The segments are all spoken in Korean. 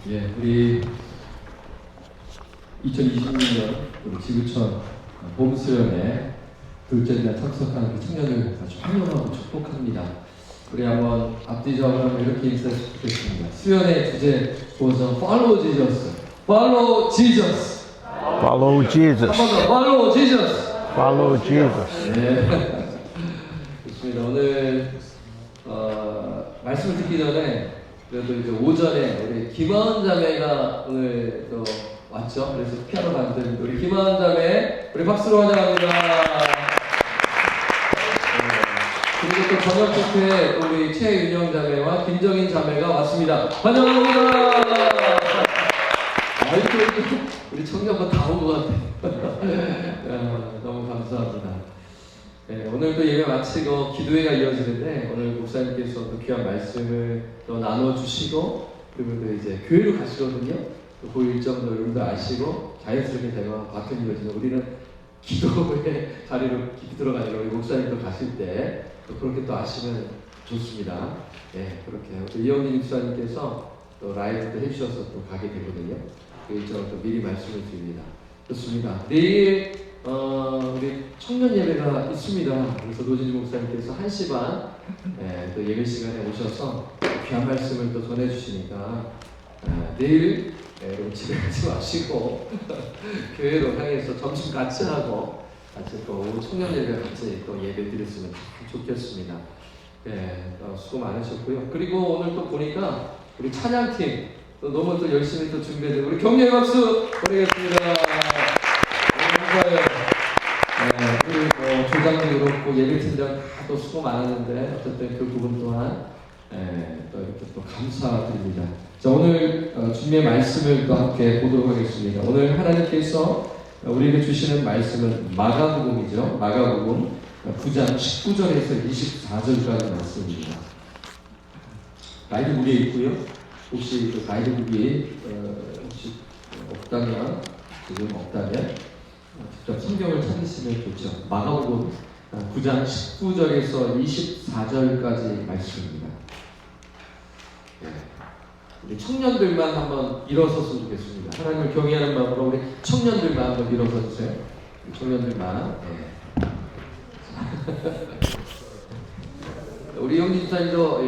예, 우리 2026년 우리 지구촌 봄수련회 둘째 날 참석하는 그 청년을 아주 환영하고 축복합니다. 우리 한번 앞뒤적으로 한번 이렇게 인사했으면 좋겠습니다. 수련회 주제 보서 Follow Jesus, Follow Jesus, Follow Jesus. 한 번 더 Follow Jesus. Follow Jesus. 네. 좋습니다. 오늘 말씀을 듣기 전에 그래도 이제 오전에 우리 김하은 자매가 오늘 또 왔죠. 그래서 피아노 만든 우리 김하은 자매 우리 박수로 환영합니다. 그리고 또 저녁 뷔페에 우리 최윤영 자매와 김정인 자매가 왔습니다. 환영합니다. 아이고 우리 청년분 다 온 것 같아요. 너무 감사합니다. 네, 오늘도 예배 마치고 기도회가 이어지는데 오늘 목사님께서 또 귀한 말씀을 또 나눠주시고 그리고 또 이제 교회로 가시거든요. 또 그 일정도 여러분도 아시고 자연스럽게 대화 바뀌는 이어지는 우리는 기도의 자리로 깊이 들어가니까 우리 목사님도 가실 때 또 그렇게 또 아시면 좋습니다. 네, 그렇게 또 이영진 목사님께서 또 라이브도 해주셔서 또 가게 되거든요. 그 일정을 또 미리 말씀을 드립니다. 좋습니다. 내일 우리 청년 예배가 있습니다. 그래서 노진주 목사님께서 1시 반 또 예배 시간에 오셔서 귀한 말씀을 또 전해주시니까 내일 여러분 집에 가지 마시고 교회로 향해서 점심 같이 하고 같이 또 오후 청년 예배 같이 또 예배 드렸으면 좋겠습니다. 수고 많으셨고요. 그리고 오늘 또 보니까 우리 찬양팀 또 너무 또 열심히 또 준비해서 우리 격려의 박수 보내겠습니다. 감사해요. 우리 조장도 그렇고 예배팀장 다 또 수고 많았는데 어쨌든 그 부분 또한 또 이렇게 또 감사드립니다. 자, 오늘 주님의 말씀을 또 함께 보도록 하겠습니다. 오늘 하나님께서 우리에게 주시는 말씀은 마가복음이죠. 마가복음 9장 19절에서 24절까지 말씀입니다. 가이드북에 있고요. 혹시 그 가이드북이 혹시 없다면 지금 없다면 직접 성경을 찾으시면 좋죠. 마가복음 9장 19절에서 24절까지 말씀입니다. 우리 청년들만 한번 일어섰으면 좋겠습니다. 하나님을 경외하는 마음으로 우리 청년들만 한번 일어서 주세요. 청년들만. 우리 영진 집사님도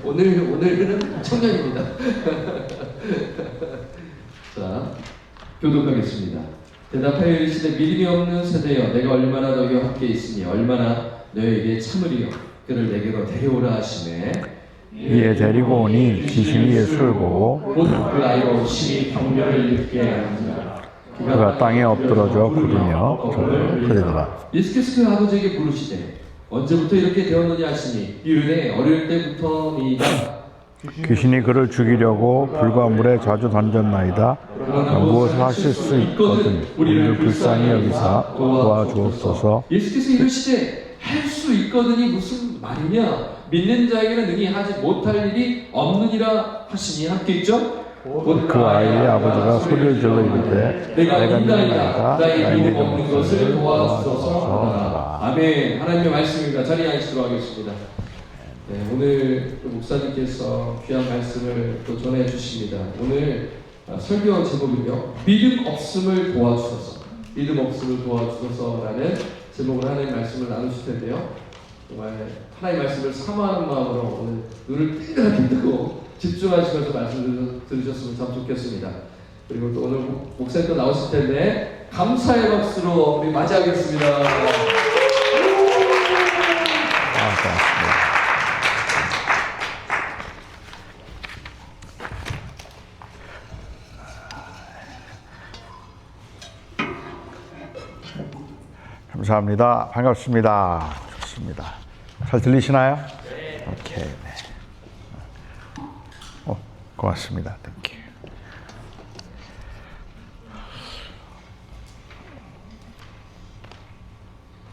오늘은 청년입니다. 자, 교독하겠습니다. 대답하여 이르시되 믿음이 없는 세대여 내가 얼마나 너희와 함께 있으니 얼마나 너희에게 참으리요 그를 내게로 데려오라 하시매 이에 데리고 오니 귀신이 예수를 보고 곧 그 아이가 심히 경멸을 일으키게 하니라. 그가 땅에 엎드러져 굴으며 그러더라. 예수께서 그 아버지에게 부르시되 언제부터 이렇게 되었느냐 하시니 이르되 어릴 때부터니이다. 귀신이 그를 죽이려고 불과 물에 자주 던졌나이다. 무엇을 하실 수 있거든 우리를 불쌍히 여기사 도와주옵소서. 예수께서 이르시되 할 수 있거든이 무슨 말이냐? 믿는 자에게는 능히 하지 못할 일이 없느니라 하시니 함께 있죠? 그 아이의 아버지가 소리를 질러 이르되 내가 믿나이다. 나의 믿음 없는 것을 도와주소서 하더라. 아멘. 하나님의 말씀입니다. 자리에 앉으시도록 하겠습니다. 네, 오늘 또 목사님께서 귀한 말씀을 또 전해 주십니다. 오늘 설교 제목은요, 믿음 없음을 도와주소서. 믿음 없음을 도와주소서라는 제목으로 하나님의 말씀을 나누실 텐데요. 정말 하나님의 말씀을 사모하는 마음으로 오늘 눈을 땡그랗게 뜨고 집중하시면서 말씀 들으셨으면 참 좋겠습니다. 그리고 또 오늘 목사님도 나오실 텐데 감사의 박수로 우리 맞이하겠습니다. 감사합니다. 반갑습니다. 좋습니다. 잘 들리시나요? 네. 오케이. 네. 고맙습니다. 땡큐.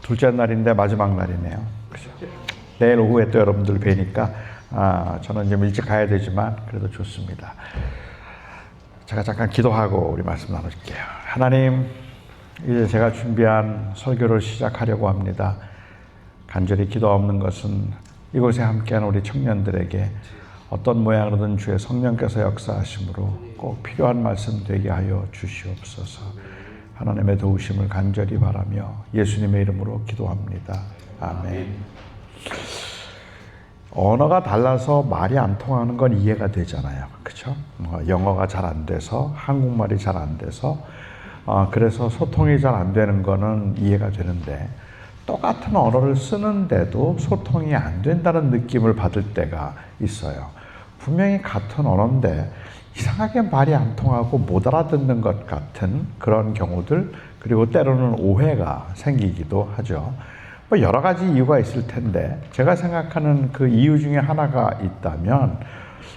둘째 날인데 마지막 날이네요. 그죠? 내일 오후에 또 여러분들 뵈니까 저는 좀 일찍 가야 되지만 그래도 좋습니다. 제가 잠깐 기도하고 우리 말씀 나눌게요. 하나님, 이제 제가 준비한 설교를 시작하려고 합니다. 간절히 기도 없는 것은 이곳에 함께하는 우리 청년들에게 어떤 모양으로든 주의 성령께서 역사하심으로 꼭 필요한 말씀 되게 하여 주시옵소서. 하나님의 도우심을 간절히 바라며 예수님의 이름으로 기도합니다. 아멘. 언어가 달라서 말이 안 통하는 건 이해가 되잖아요. 그렇죠? 영어가 잘 안 돼서 한국말이 잘 안 돼서 그래서 소통이 잘 안 되는 거는 이해가 되는데 똑같은 언어를 쓰는데도 소통이 안 된다는 느낌을 받을 때가 있어요. 분명히 같은 언어인데 이상하게 말이 안 통하고 못 알아듣는 것 같은 그런 경우들, 그리고 때로는 오해가 생기기도 하죠. 뭐 여러 가지 이유가 있을 텐데 제가 생각하는 그 이유 중에 하나가 있다면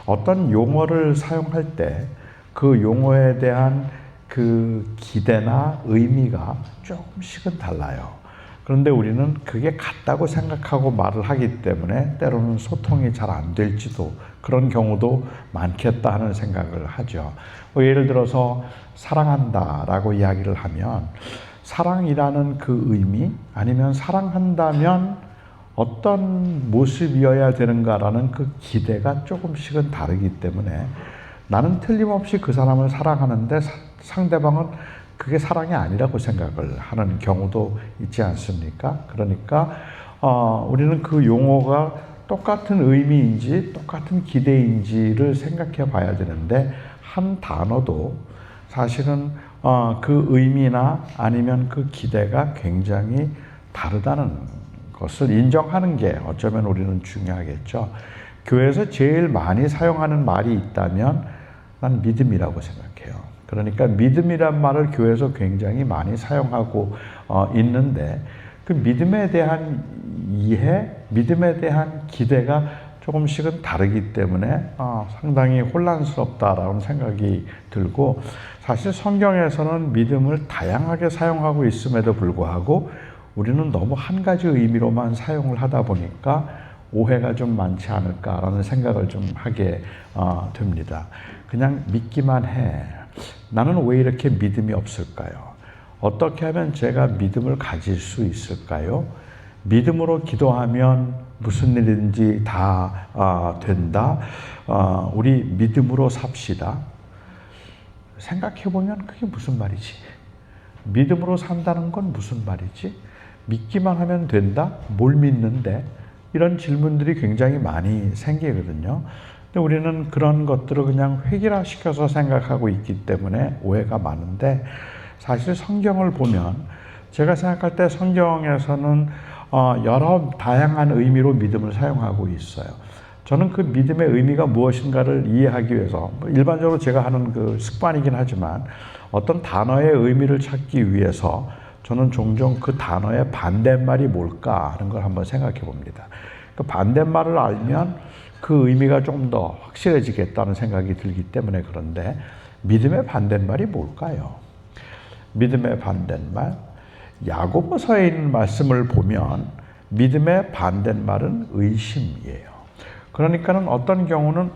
어떤 용어를 사용할 때 그 용어에 대한 그 기대나 의미가 조금씩은 달라요. 그런데 우리는 그게 같다고 생각하고 말을 하기 때문에 때로는 소통이 잘 안 될지도, 그런 경우도 많겠다 하는 생각을 하죠. 뭐 예를 들어서 사랑한다라고 이야기를 하면 사랑이라는 그 의미, 아니면 사랑한다면 어떤 모습이어야 되는가라는 그 기대가 조금씩은 다르기 때문에 나는 틀림없이 그 사람을 사랑하는데 상대방은 그게 사랑이 아니라고 생각을 하는 경우도 있지 않습니까? 그러니까 우리는 그 용어가 똑같은 의미인지 똑같은 기대인지를 생각해 봐야 되는데, 한 단어도 사실은 그 의미나 아니면 그 기대가 굉장히 다르다는 것을 인정하는 게 어쩌면 우리는 중요하겠죠. 교회에서 제일 많이 사용하는 말이 있다면 난 믿음이라고 생각해요. 그러니까 믿음이란 말을 교회에서 굉장히 많이 사용하고 있는데 그 믿음에 대한 이해, 믿음에 대한 기대가 조금씩은 다르기 때문에 상당히 혼란스럽다라는 생각이 들고, 사실 성경에서는 믿음을 다양하게 사용하고 있음에도 불구하고 우리는 너무 한 가지 의미로만 사용을 하다 보니까 오해가 좀 많지 않을까라는 생각을 좀 하게 됩니다. 그냥 믿기만 해. 나는 왜 이렇게 믿음이 없을까요? 어떻게 하면 제가 믿음을 가질 수 있을까요? 믿음으로 기도하면 무슨 일인지 다 된다. 우리 믿음으로 삽시다. 생각해보면 그게 무슨 말이지? 믿음으로 산다는 건 무슨 말이지? 믿기만 하면 된다? 뭘 믿는데? 이런 질문들이 굉장히 많이 생기거든요. 근데 우리는 그런 것들을 그냥 획일화시켜서 생각하고 있기 때문에 오해가 많은데, 사실 성경을 보면 제가 생각할 때 성경에서는 여러 다양한 의미로 믿음을 사용하고 있어요. 저는 그 믿음의 의미가 무엇인가를 이해하기 위해서 일반적으로 제가 하는 그 습관이긴 하지만 어떤 단어의 의미를 찾기 위해서 저는 종종 그 단어의 반대말이 뭘까 하는 걸 한번 생각해 봅니다. 그 반대말을 알면 그 의미가 좀 더 확실해지겠다는 생각이 들기 때문에 그런데, 믿음의 반대말이 뭘까요? 믿음의 반대말, 야고보서에 있는 말씀을 보면 믿음의 반대말은 의심이에요. 그러니까는 어떤 경우는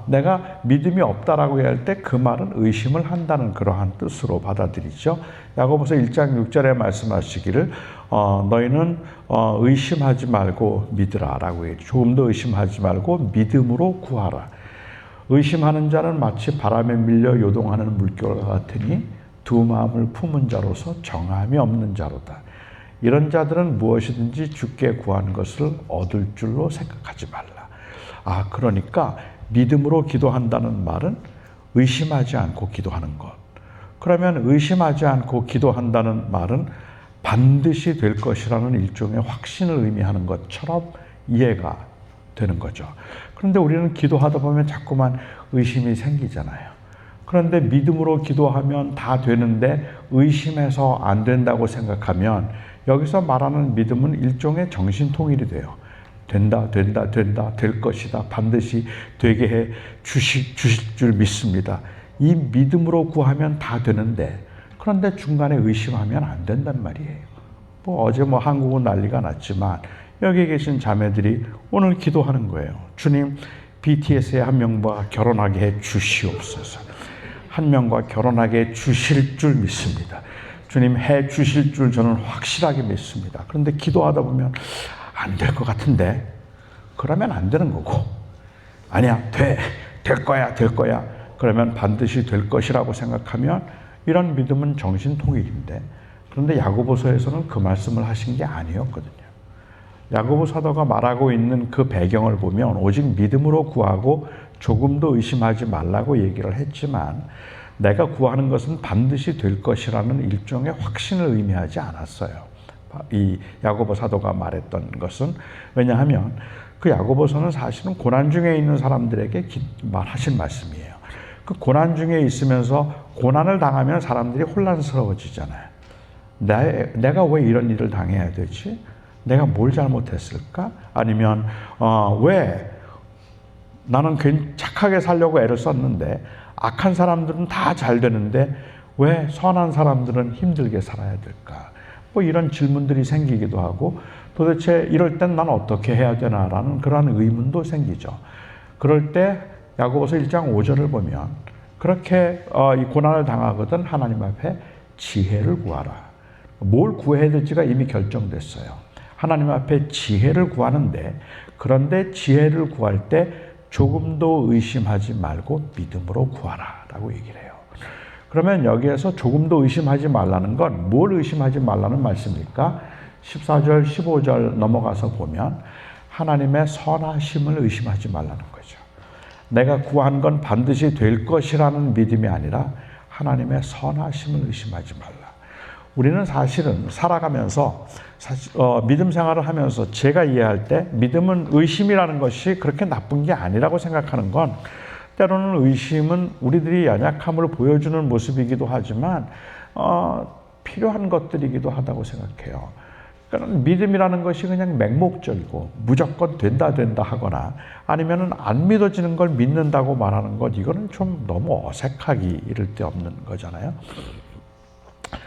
내가 믿음이 없다라고 할 때 그 말은 의심을 한다는 그러한 뜻으로 받아들이죠. 야고보서 1장 6절에 말씀하시기를 너희는 의심하지 말고 믿으라 라고 해요. 조금 더 의심하지 말고 믿음으로 구하라. 의심하는 자는 마치 바람에 밀려 요동하는 물결과 같으니 두 마음을 품은 자로서 정함이 없는 자로다. 이런 자들은 무엇이든지 주께 구한 것을 얻을 줄로 생각하지 말라. 그러니까 믿음으로 기도한다는 말은 의심하지 않고 기도하는 것. 그러면 의심하지 않고 기도한다는 말은 반드시 될 것이라는 일종의 확신을 의미하는 것처럼 이해가 되는 거죠. 그런데 우리는 기도하다 보면 자꾸만 의심이 생기잖아요. 그런데 믿음으로 기도하면 다 되는데 의심해서 안 된다고 생각하면 여기서 말하는 믿음은 일종의 정신통일이 돼요. 된다, 될 것이다, 반드시 되게 해 주실 줄 믿습니다. 이 믿음으로 구하면 다 되는데, 그런데 중간에 의심하면 안 된단 말이에요. 어제 한국은 난리가 났지만 여기 계신 자매들이 오늘 기도하는 거예요. 주님, BTS의 한 명과 결혼하게 해 주시옵소서. 한 명과 결혼하게 해 주실 줄 믿습니다. 주님, 해 주실 줄 저는 확실하게 믿습니다. 그런데 기도하다 보면 안 될 것 같은데, 그러면 안 되는 거고, 아니야, 될 거야. 그러면 반드시 될 것이라고 생각하면 이런 믿음은 정신통일인데, 그런데 야고보서에서는 그 말씀을 하신 게 아니었거든요. 야고보 사도가 말하고 있는 그 배경을 보면 오직 믿음으로 구하고 조금도 의심하지 말라고 얘기를 했지만, 내가 구하는 것은 반드시 될 것이라는 일종의 확신을 의미하지 않았어요. 이 야고보 사도가 말했던 것은, 왜냐하면 그 야고보서는 사실은 고난 중에 있는 사람들에게 말하신 말씀이에요. 그 고난 중에 있으면서 고난을 당하면 사람들이 혼란스러워지잖아요. 내가 왜 이런 일을 당해야 되지? 내가 뭘 잘못했을까? 아니면 왜 나는 착하게 살려고 애를 썼는데 악한 사람들은 다 잘 되는데 왜 선한 사람들은 힘들게 살아야 될까? 뭐 이런 질문들이 생기기도 하고, 도대체 이럴 땐 난 어떻게 해야 되나라는 그런 의문도 생기죠. 그럴 때 야고보서 1장 5절을 보면 그렇게 이 고난을 당하거든 하나님 앞에 지혜를 구하라. 뭘 구해야 될지가 이미 결정됐어요. 하나님 앞에 지혜를 구하는데, 그런데 지혜를 구할 때 조금도 의심하지 말고 믿음으로 구하라 라고 얘기를 해요. 그러면 여기에서 조금도 의심하지 말라는 건 뭘 의심하지 말라는 말씀입니까? 14절, 15절 넘어가서 보면 하나님의 선하심을 의심하지 말라는 거죠. 내가 구한 건 반드시 될 것이라는 믿음이 아니라 하나님의 선하심을 의심하지 말라. 우리는 사실은 살아가면서 믿음 생활을 하면서 제가 이해할 때 믿음은 의심이라는 것이 그렇게 나쁜 게 아니라고 생각하는 건, 때로는 의심은 우리들이 연약함을 보여주는 모습이기도 하지만 필요한 것들이기도 하다고 생각해요. 그러니까 믿음이라는 것이 그냥 맹목적이고 무조건 된다 하거나 아니면은 안 믿어지는 걸 믿는다고 말하는 것, 이거는 좀 너무 어색하기 이를 데 없는 거잖아요.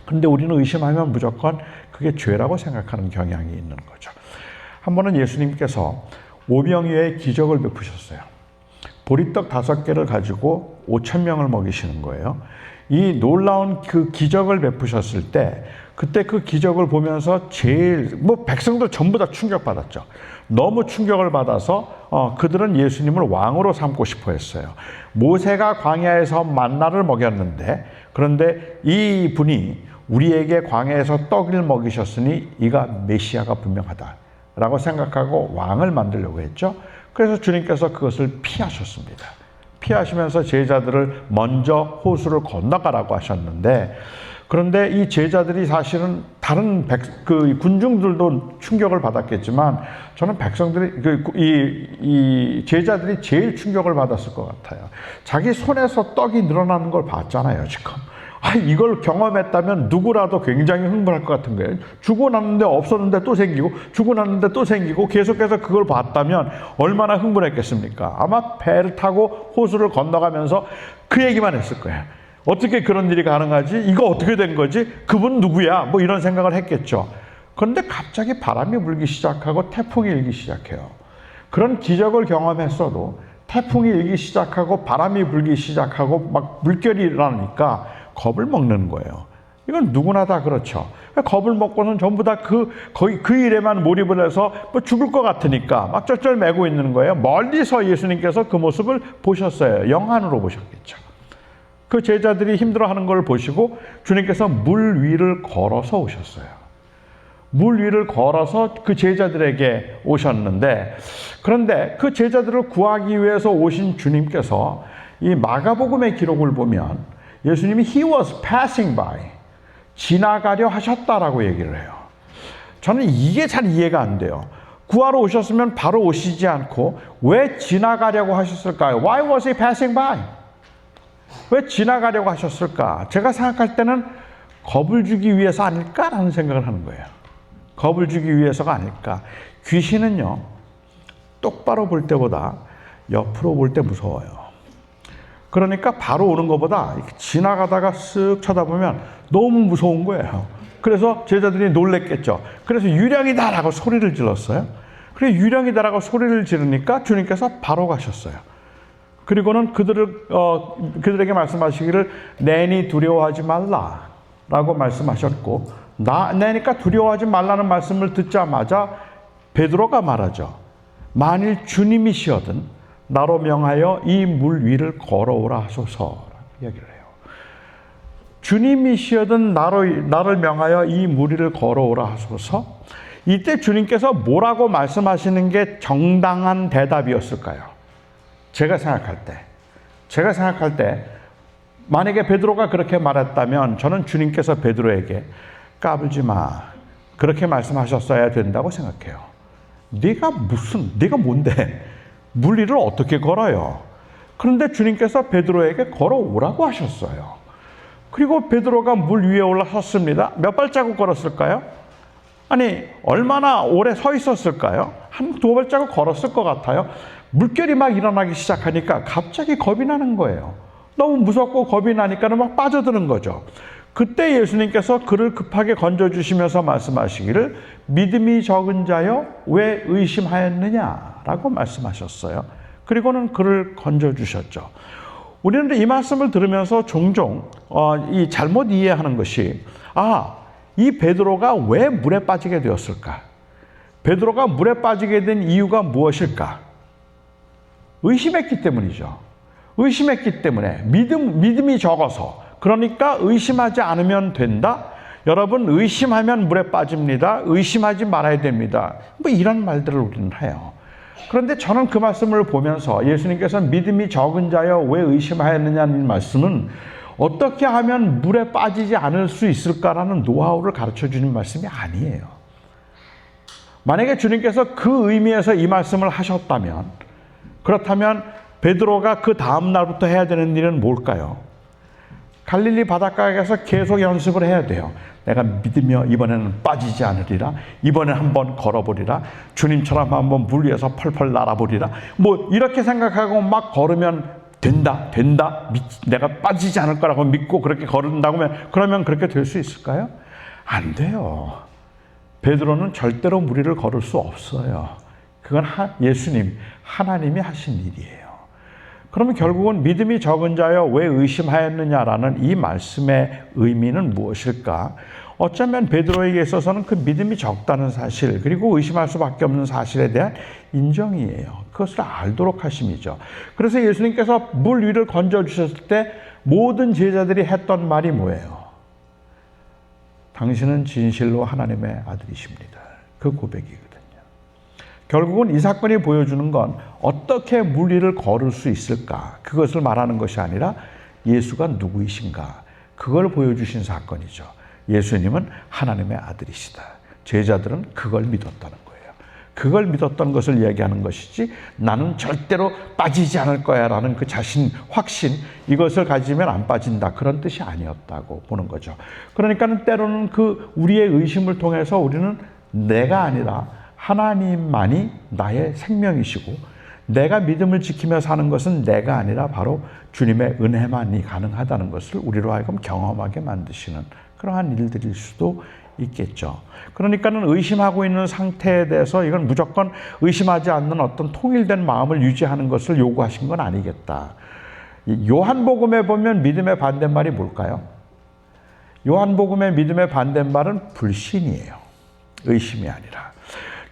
그런데 우리는 의심하면 무조건 그게 죄라고 생각하는 경향이 있는 거죠. 한 번은 예수님께서 오병이어의 기적을 베푸셨어요. 보리떡 5개를 가지고 5,000명을 먹이시는 거예요. 이 놀라운 그 기적을 베푸셨을 때, 그때 그 기적을 보면서 제일 백성들 전부 다 충격받았죠. 너무 충격을 받아서 그들은 예수님을 왕으로 삼고 싶어 했어요. 모세가 광야에서 만나를 먹였는데, 그런데 이 분이 우리에게 광야에서 떡을 먹이셨으니 이가 메시아가 분명하다라고 생각하고 왕을 만들려고 했죠. 그래서 주님께서 그것을 피하셨습니다. 피하시면서 제자들을 먼저 호수를 건너가라고 하셨는데, 그런데 이 제자들이 사실은 다른 군중들도 충격을 받았겠지만, 저는 이 제자들이 제일 충격을 받았을 것 같아요. 자기 손에서 떡이 늘어나는 걸 봤잖아요, 지금. 이걸 경험했다면 누구라도 굉장히 흥분할 것 같은 거예요. 주고 났는데 없었는데 또 생기고, 주고 났는데 또 생기고, 계속해서 그걸 봤다면 얼마나 흥분했겠습니까? 아마 배를 타고 호수를 건너가면서 그 얘기만 했을 거예요. 어떻게 그런 일이 가능하지? 이거 어떻게 된 거지? 그분 누구야? 뭐 이런 생각을 했겠죠. 그런데 갑자기 바람이 불기 시작하고 태풍이 일기 시작해요. 그런 기적을 경험했어도 태풍이 일기 시작하고 바람이 불기 시작하고 막 물결이 일어나니까 겁을 먹는 거예요. 이건 누구나 다 그렇죠. 겁을 먹고는 전부 다 거의 그 일에만 몰입을 해서 죽을 것 같으니까 막 쩔쩔매고 있는 거예요. 멀리서 예수님께서 그 모습을 보셨어요. 영안으로 보셨겠죠. 그 제자들이 힘들어하는 걸 보시고 주님께서 물 위를 걸어서 오셨어요. 물 위를 걸어서 그 제자들에게 오셨는데, 그런데 그 제자들을 구하기 위해서 오신 주님께서 이 마가복음의 기록을 보면 예수님이 He was passing by, 지나가려 하셨다라고 얘기를 해요. 저는 이게 잘 이해가 안 돼요. 구하러 오셨으면 바로 오시지 않고 왜 지나가려고 하셨을까요? Why was He passing by? 왜 지나가려고 하셨을까? 제가 생각할 때는 겁을 주기 위해서 아닐까라는 생각을 하는 거예요. 겁을 주기 위해서가 아닐까. 귀신은요, 똑바로 볼 때보다 옆으로 볼 때 무서워요. 그러니까 바로 오는 것보다 지나가다가 쓱 쳐다보면 너무 무서운 거예요. 그래서 제자들이 놀랬겠죠. 그래서 유령이다라고 소리를 질렀어요. 그래서 유령이다라고 소리를 지르니까 주님께서 바로 가셨어요. 그리고는 그들에게 말씀하시기를 내니 두려워하지 말라라고 말씀하셨고, 내니까 두려워하지 말라는 말씀을 듣자마자 베드로가 말하죠. 만일 주님이시거든 나로 명하여 이 물 위를 걸어오라 하소서 이야기를 해요. 주님이시여든 나를 명하여 이 물 위를 걸어오라 하소서. 이때 주님께서 뭐라고 말씀하시는 게 정당한 대답이었을까요? 제가 생각할 때 만약에 베드로가 그렇게 말했다면 저는 주님께서 베드로에게 까불지 마, 그렇게 말씀하셨어야 된다고 생각해요. 네가 뭔데 물 위를 어떻게 걸어요? 그런데 주님께서 베드로에게 걸어오라고 하셨어요. 그리고 베드로가 물 위에 올라섰습니다. 몇 발자국 걸었을까요? 아니, 얼마나 오래 서 있었을까요? 한 두 발자국 걸었을 것 같아요. 물결이 막 일어나기 시작하니까 갑자기 겁이 나는 거예요. 너무 무섭고 겁이 나니까 막 빠져드는 거죠. 그때 예수님께서 그를 급하게 건져주시면서 말씀하시기를 믿음이 적은 자여 왜 의심하였느냐라고 말씀하셨어요. 그리고는 그를 건져주셨죠. 우리는 이 말씀을 들으면서 종종 이 잘못 이해하는 것이 이 베드로가 왜 물에 빠지게 되었을까? 베드로가 물에 빠지게 된 이유가 무엇일까? 의심했기 때문이죠. 의심했기 때문에 믿음이 적어서, 그러니까 의심하지 않으면 된다. 여러분, 의심하면 물에 빠집니다. 의심하지 말아야 됩니다. 뭐 이런 말들을 우리는 해요. 그런데 저는 그 말씀을 보면서 예수님께서 믿음이 적은 자여 왜 의심하였느냐는 말씀은 어떻게 하면 물에 빠지지 않을 수 있을까라는 노하우를 가르쳐 주는 말씀이 아니에요. 만약에 주님께서 그 의미에서 이 말씀을 하셨다면, 그렇다면 베드로가 그 다음 날부터 해야 되는 일은 뭘까요? 갈릴리 바닷가에서 계속 연습을 해야 돼요. 내가 믿으며 이번에는 빠지지 않으리라. 이번에 한번 걸어보리라. 주님처럼 한번 물 위에서 펄펄 날아보리라. 뭐 이렇게 생각하고 막 걸으면 된다. 내가 빠지지 않을 거라고 믿고 그렇게 걸은다고 하면, 그러면 그렇게 될 수 있을까요? 안 돼요. 베드로는 절대로 물 위를 걸을 수 없어요. 그건 예수님, 하나님이 하신 일이에요. 그러면 결국은 믿음이 적은 자여 왜 의심하였느냐라는 이 말씀의 의미는 무엇일까? 어쩌면 베드로에게 있어서는 그 믿음이 적다는 사실, 그리고 의심할 수밖에 없는 사실에 대한 인정이에요. 그것을 알도록 하심이죠. 그래서 예수님께서 물 위를 건져주셨을 때 모든 제자들이 했던 말이 뭐예요? 당신은 진실로 하나님의 아들이십니다. 그 고백이거든요. 결국은 이 사건이 보여주는 건 어떻게 물 위를 걸을 수 있을까? 그것을 말하는 것이 아니라 예수가 누구이신가? 그걸 보여주신 사건이죠. 예수님은 하나님의 아들이시다. 제자들은 그걸 믿었다는 거예요. 그걸 믿었던 것을 이야기하는 것이지, 나는 절대로 빠지지 않을 거야 라는 그 확신, 이것을 가지면 안 빠진다, 그런 뜻이 아니었다고 보는 거죠. 그러니까는 때로는 그 우리의 의심을 통해서 우리는 내가 아니라 하나님만이 나의 생명이시고, 내가 믿음을 지키며 사는 것은 내가 아니라 바로 주님의 은혜만이 가능하다는 것을 우리로 하여금 경험하게 만드시는 그러한 일들일 수도 있겠죠. 그러니까는 의심하고 있는 상태에 대해서 이건 무조건 의심하지 않는 어떤 통일된 마음을 유지하는 것을 요구하신 건 아니겠다. 요한복음에 보면 믿음의 반대말이 뭘까요? 요한복음의 믿음의 반대말은 불신이에요. 의심이 아니라.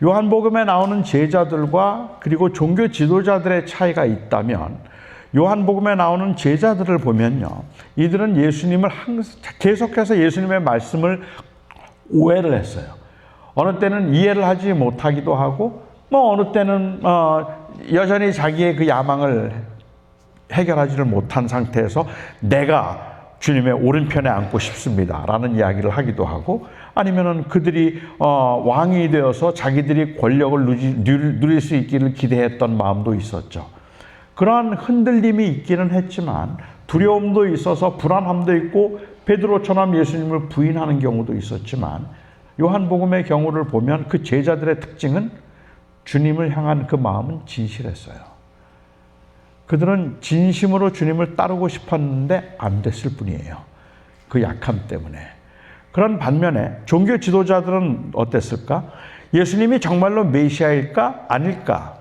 요한복음에 나오는 제자들과 그리고 종교 지도자들의 차이가 있다면, 요한복음에 나오는 제자들을 보면요, 이들은 예수님을 계속해서 예수님의 말씀을 오해를 했어요. 어느 때는 이해를 하지 못하기도 하고, 어느 때는 여전히 자기의 그 야망을 해결하지를 못한 상태에서 내가 주님의 오른편에 앉고 싶습니다 라는 이야기를 하기도 하고, 아니면은 그들이 왕이 되어서 자기들이 권력을 누릴 수 있기를 기대했던 마음도 있었죠. 그러한 흔들림이 있기는 했지만 두려움도 있어서 불안함도 있고, 베드로처럼 예수님을 부인하는 경우도 있었지만, 요한복음의 경우를 보면 그 제자들의 특징은 주님을 향한 그 마음은 진실했어요. 그들은 진심으로 주님을 따르고 싶었는데 안 됐을 뿐이에요. 그 약함 때문에. 그런 반면에 종교 지도자들은 어땠을까? 예수님이 정말로 메시아일까? 아닐까?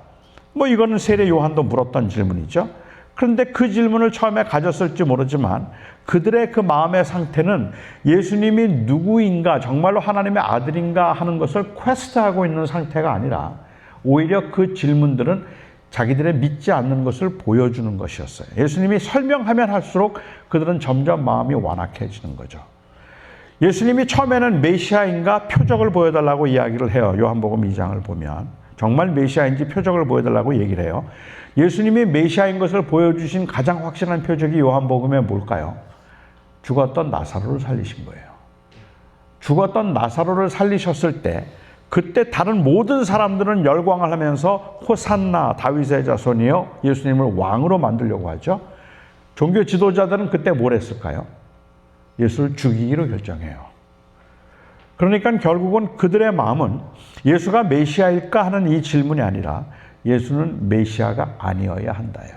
이거는 세례 요한도 물었던 질문이죠. 그런데 그 질문을 처음에 가졌을지 모르지만 그들의 그 마음의 상태는 예수님이 누구인가, 정말로 하나님의 아들인가 하는 것을 퀘스트하고 있는 상태가 아니라, 오히려 그 질문들은 자기들의 믿지 않는 것을 보여주는 것이었어요. 예수님이 설명하면 할수록 그들은 점점 마음이 완악해지는 거죠. 예수님이 처음에는 메시아인가 표적을 보여달라고 이야기를 해요. 요한복음 2장을 보면 정말 메시아인지 표적을 보여달라고 얘기를 해요. 예수님이 메시아인 것을 보여주신 가장 확실한 표적이 요한복음에 뭘까요? 죽었던 나사로를 살리신 거예요. 죽었던 나사로를 살리셨을 때 그때 다른 모든 사람들은 열광을 하면서 호산나 다윗의 자손이여 예수님을 왕으로 만들려고 하죠. 종교 지도자들은 그때 뭘 했을까요? 예수를 죽이기로 결정해요. 그러니까 결국은 그들의 마음은 예수가 메시아일까 하는 이 질문이 아니라 예수는 메시아가 아니어야 한다요.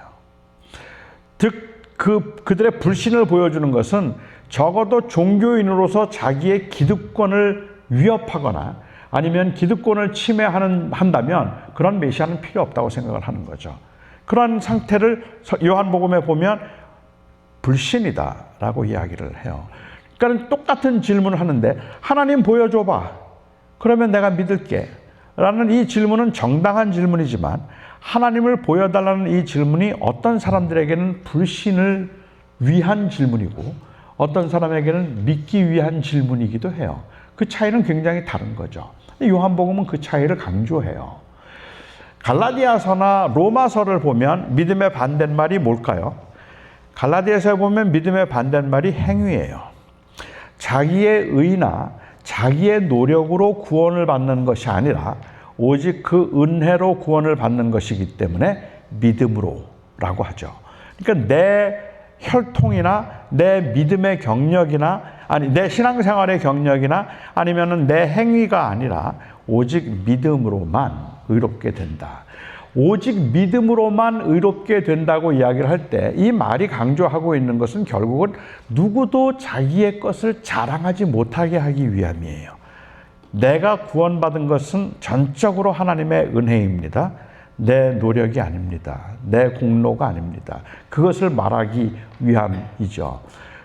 즉 그들의 불신을 보여주는 것은 적어도 종교인으로서 자기의 기득권을 위협하거나 아니면 기득권을 침해한다면 그런 메시아는 필요 없다고 생각을 하는 거죠. 그런 상태를 요한복음에 보면 불신이다라고 이야기를 해요. 그러니까 똑같은 질문을 하는데 하나님 보여줘봐. 그러면 내가 믿을게. 라는 이 질문은 정당한 질문이지만 하나님을 보여달라는 이 질문이 어떤 사람들에게는 불신을 위한 질문이고 어떤 사람에게는 믿기 위한 질문이기도 해요. 그 차이는 굉장히 다른 거죠. 요한복음은 그 차이를 강조해요. 갈라디아서나 로마서를 보면 믿음의 반대말이 뭘까요? 갈라디아서에 보면 믿음의 반대말이 행위예요. 자기의 의나 자기의 노력으로 구원을 받는 것이 아니라 오직 그 은혜로 구원을 받는 것이기 때문에 믿음으로라고 하죠. 그러니까 내 혈통이나 내 믿음의 경력이나 아니 내 신앙생활의 경력이나 아니면은 내 행위가 아니라 오직 믿음으로만 의롭게 된다. 오직 믿음으로만 의롭게 된다고 이야기를 할 때 이 말이 강조하고 있는 것은 결국은 누구도 자기의 것을 자랑하지 못하게 하기 위함이에요. 내가 구원받은 것은 전적으로 하나님의 은혜입니다. 내 노력이 아닙니다. 내 공로가 아닙니다. 그것을 말하기 위함이죠.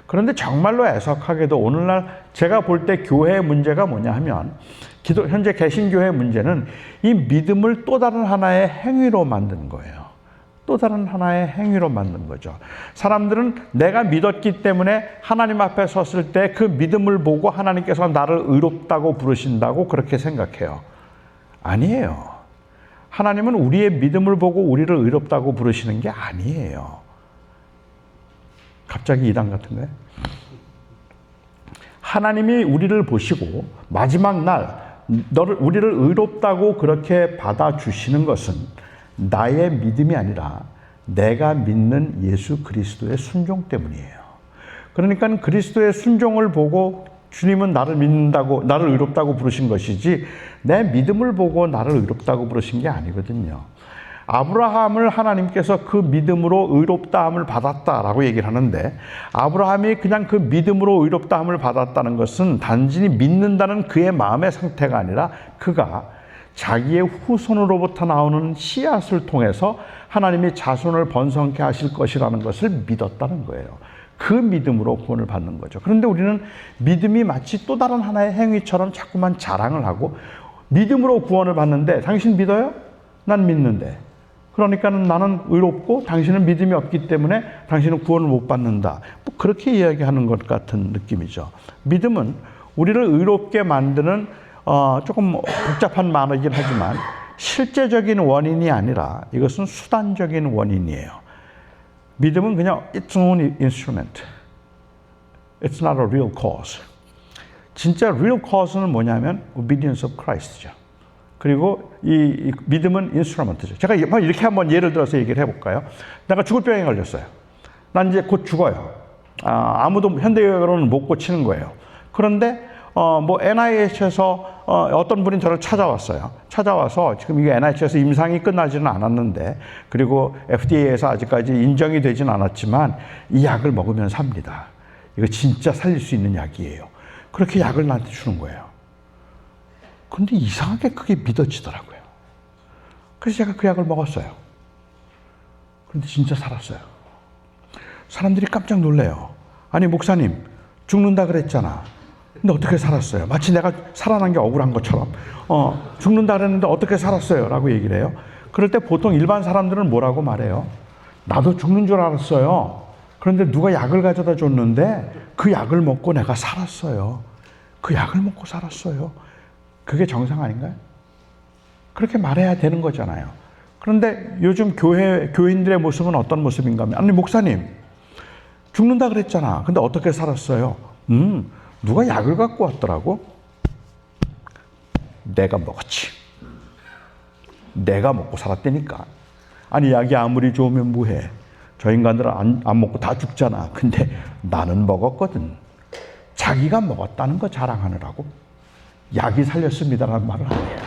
그런데 정말로 애석하게도 오늘날 제가 볼 때 교회의 문제가 뭐냐 하면 현재 개신교회의 문제는 이 믿음을 또 다른 하나의 행위로 만든 거예요. 또 다른 하나의 행위로 만든 거죠. 사람들은 내가 믿었기 때문에 하나님 앞에 섰을 때 그 믿음을 보고 하나님께서 나를 의롭다고 부르신다고 그렇게 생각해요. 아니에요. 하나님은 우리의 믿음을 보고 우리를 의롭다고 부르시는 게 아니에요. 갑자기 이단 같은가요? 하나님이 우리를 보시고 마지막 날 우리를 의롭다고 그렇게 받아주시는 것은 나의 믿음이 아니라 내가 믿는 예수 그리스도의 순종 때문이에요. 그러니까 그리스도의 순종을 보고 주님은 나를 믿는다고, 나를 의롭다고 부르신 것이지 내 믿음을 보고 나를 의롭다고 부르신 게 아니거든요. 아브라함을 하나님께서 그 믿음으로 의롭다함을 받았다라고 얘기를 하는데 아브라함이 그냥 그 믿음으로 의롭다함을 받았다는 것은 단순히 믿는다는 그의 마음의 상태가 아니라 그가 자기의 후손으로부터 나오는 씨앗을 통해서 하나님이 자손을 번성케 하실 것이라는 것을 믿었다는 거예요. 그 믿음으로 구원을 받는 거죠. 그런데 우리는 믿음이 마치 또 다른 하나의 행위처럼 자꾸만 자랑을 하고 믿음으로 구원을 받는데 당신 믿어요? 난 믿는데. 그러니까 나는 의롭고 당신은 믿음이 없기 때문에 당신은 구원을 못 받는다. 뭐 그렇게 이야기하는 것 같은 느낌이죠. 믿음은 우리를 의롭게 만드는 조금 복잡한 말이긴 하지만 실제적인 원인이 아니라 이것은 수단적인 원인이에요. 믿음은 그냥 it's only instrument. It's not a real cause. 진짜 real cause는 뭐냐면 obedience of Christ죠. 그리고 이 믿음은 인스트루먼트죠. 제가 이렇게 한번 예를 들어서 얘기를 해볼까요? 내가 죽을 병에 걸렸어요. 난 이제 곧 죽어요. 아무도 현대의학으로는 못 고치는 거예요. 그런데 NIH에서 어떤 분이 저를 찾아왔어요. 찾아와서 지금 이게 NIH에서 임상이 끝나지는 않았는데 그리고 FDA에서 아직까지 인정이 되지는 않았지만 이 약을 먹으면 삽니다. 이거 진짜 살릴 수 있는 약이에요. 그렇게 약을 나한테 주는 거예요. 근데 이상하게 그게 믿어지더라고요. 그래서 제가 그 약을 먹었어요. 그런데 진짜 살았어요. 사람들이 깜짝 놀래요. 아니 목사님 죽는다 그랬잖아. 근데 어떻게 살았어요? 마치 내가 살아난 게 억울한 것처럼 죽는다 그랬는데 어떻게 살았어요? 라고 얘기를 해요. 그럴 때 보통 일반 사람들은 뭐라고 말해요? 나도 죽는 줄 알았어요. 그런데 누가 약을 가져다 줬는데 그 약을 먹고 내가 살았어요. 그 약을 먹고 살았어요. 그게 정상 아닌가요? 그렇게 말해야 되는 거잖아요. 그런데 요즘 교인들의 모습은 어떤 모습인가 하면, 아니, 목사님, 죽는다 그랬잖아. 근데 어떻게 살았어요? 누가 약을 갖고 왔더라고? 내가 먹었지. 내가 먹고 살았다니까. 아니, 약이 아무리 좋으면 뭐해? 저 인간들은 안 먹고 다 죽잖아. 근데 나는 먹었거든. 자기가 먹었다는 거 자랑하느라고. 약이 살렸습니다라는 말을 안 해요.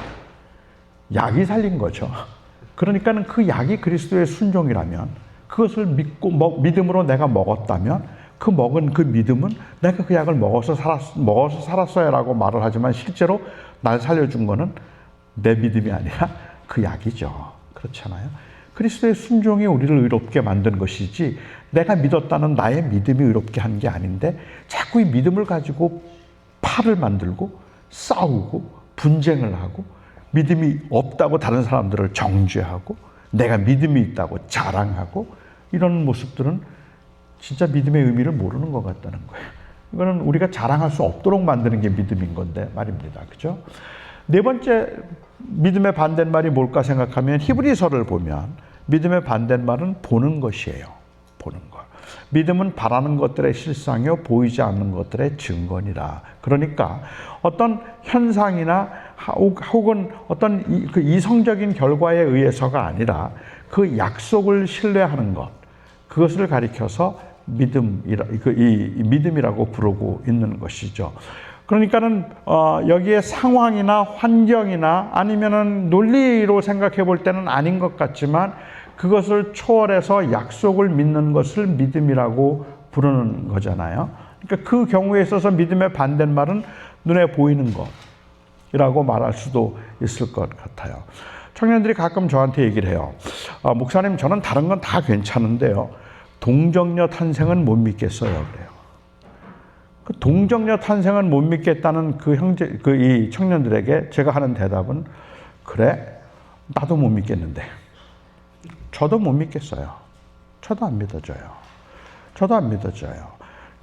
약이 살린 거죠. 그러니까는 그 약이 그리스도의 순종이라면, 그것을 믿고 믿음으로 내가 먹었다면, 그 먹은 그 믿음은 내가 그 약을 먹어서 살았어요라고 말을 하지만 실제로 날 살려준 거는 내 믿음이 아니라 그 약이죠. 그렇잖아요. 그리스도의 순종이 우리를 의롭게 만든 것이지 내가 믿었다는 나의 믿음이 의롭게 한 게 아닌데, 자꾸 이 믿음을 가지고 팔을 만들고 싸우고 분쟁을 하고 믿음이 없다고 다른 사람들을 정죄하고 내가 믿음이 있다고 자랑하고, 이런 모습들은 진짜 믿음의 의미를 모르는 것 같다는 거예요. 이거는 우리가 자랑할 수 없도록 만드는 게 믿음인 건데 말입니다. 그죠? 네 번째 믿음의 반대말이 뭘까 생각하면, 히브리서를 보면 믿음의 반대말은 보는 것이에요. 보는 것. 믿음은 바라는 것들의 실상이요 보이지 않는 것들의 증거니라. 그러니까 어떤 현상이나 혹은 어떤 그 이성적인 결과에 의해서가 아니라 그 약속을 신뢰하는 것, 그것을 가리켜서 믿음이라고 부르고 있는 것이죠. 그러니까는 여기에 상황이나 환경이나 아니면은 논리로 생각해 볼 때는 아닌 것 같지만, 그것을 초월해서 약속을 믿는 것을 믿음이라고 부르는 거잖아요. 그러니까 그 경우에 있어서 믿음의 반대말은 눈에 보이는 것이라고 말할 수도 있을 것 같아요. 청년들이 가끔 저한테 얘기를 해요. 목사님, 저는 다른 건 다 괜찮은데요, 동정녀 탄생은 못 믿겠어요. 그래요. 그 동정녀 탄생은 못 믿겠다는 이 청년들에게 제가 하는 대답은, 그래, 나도 못 믿겠는데. 저도 못 믿겠어요. 저도 안 믿어져요. 저도 안 믿어져요.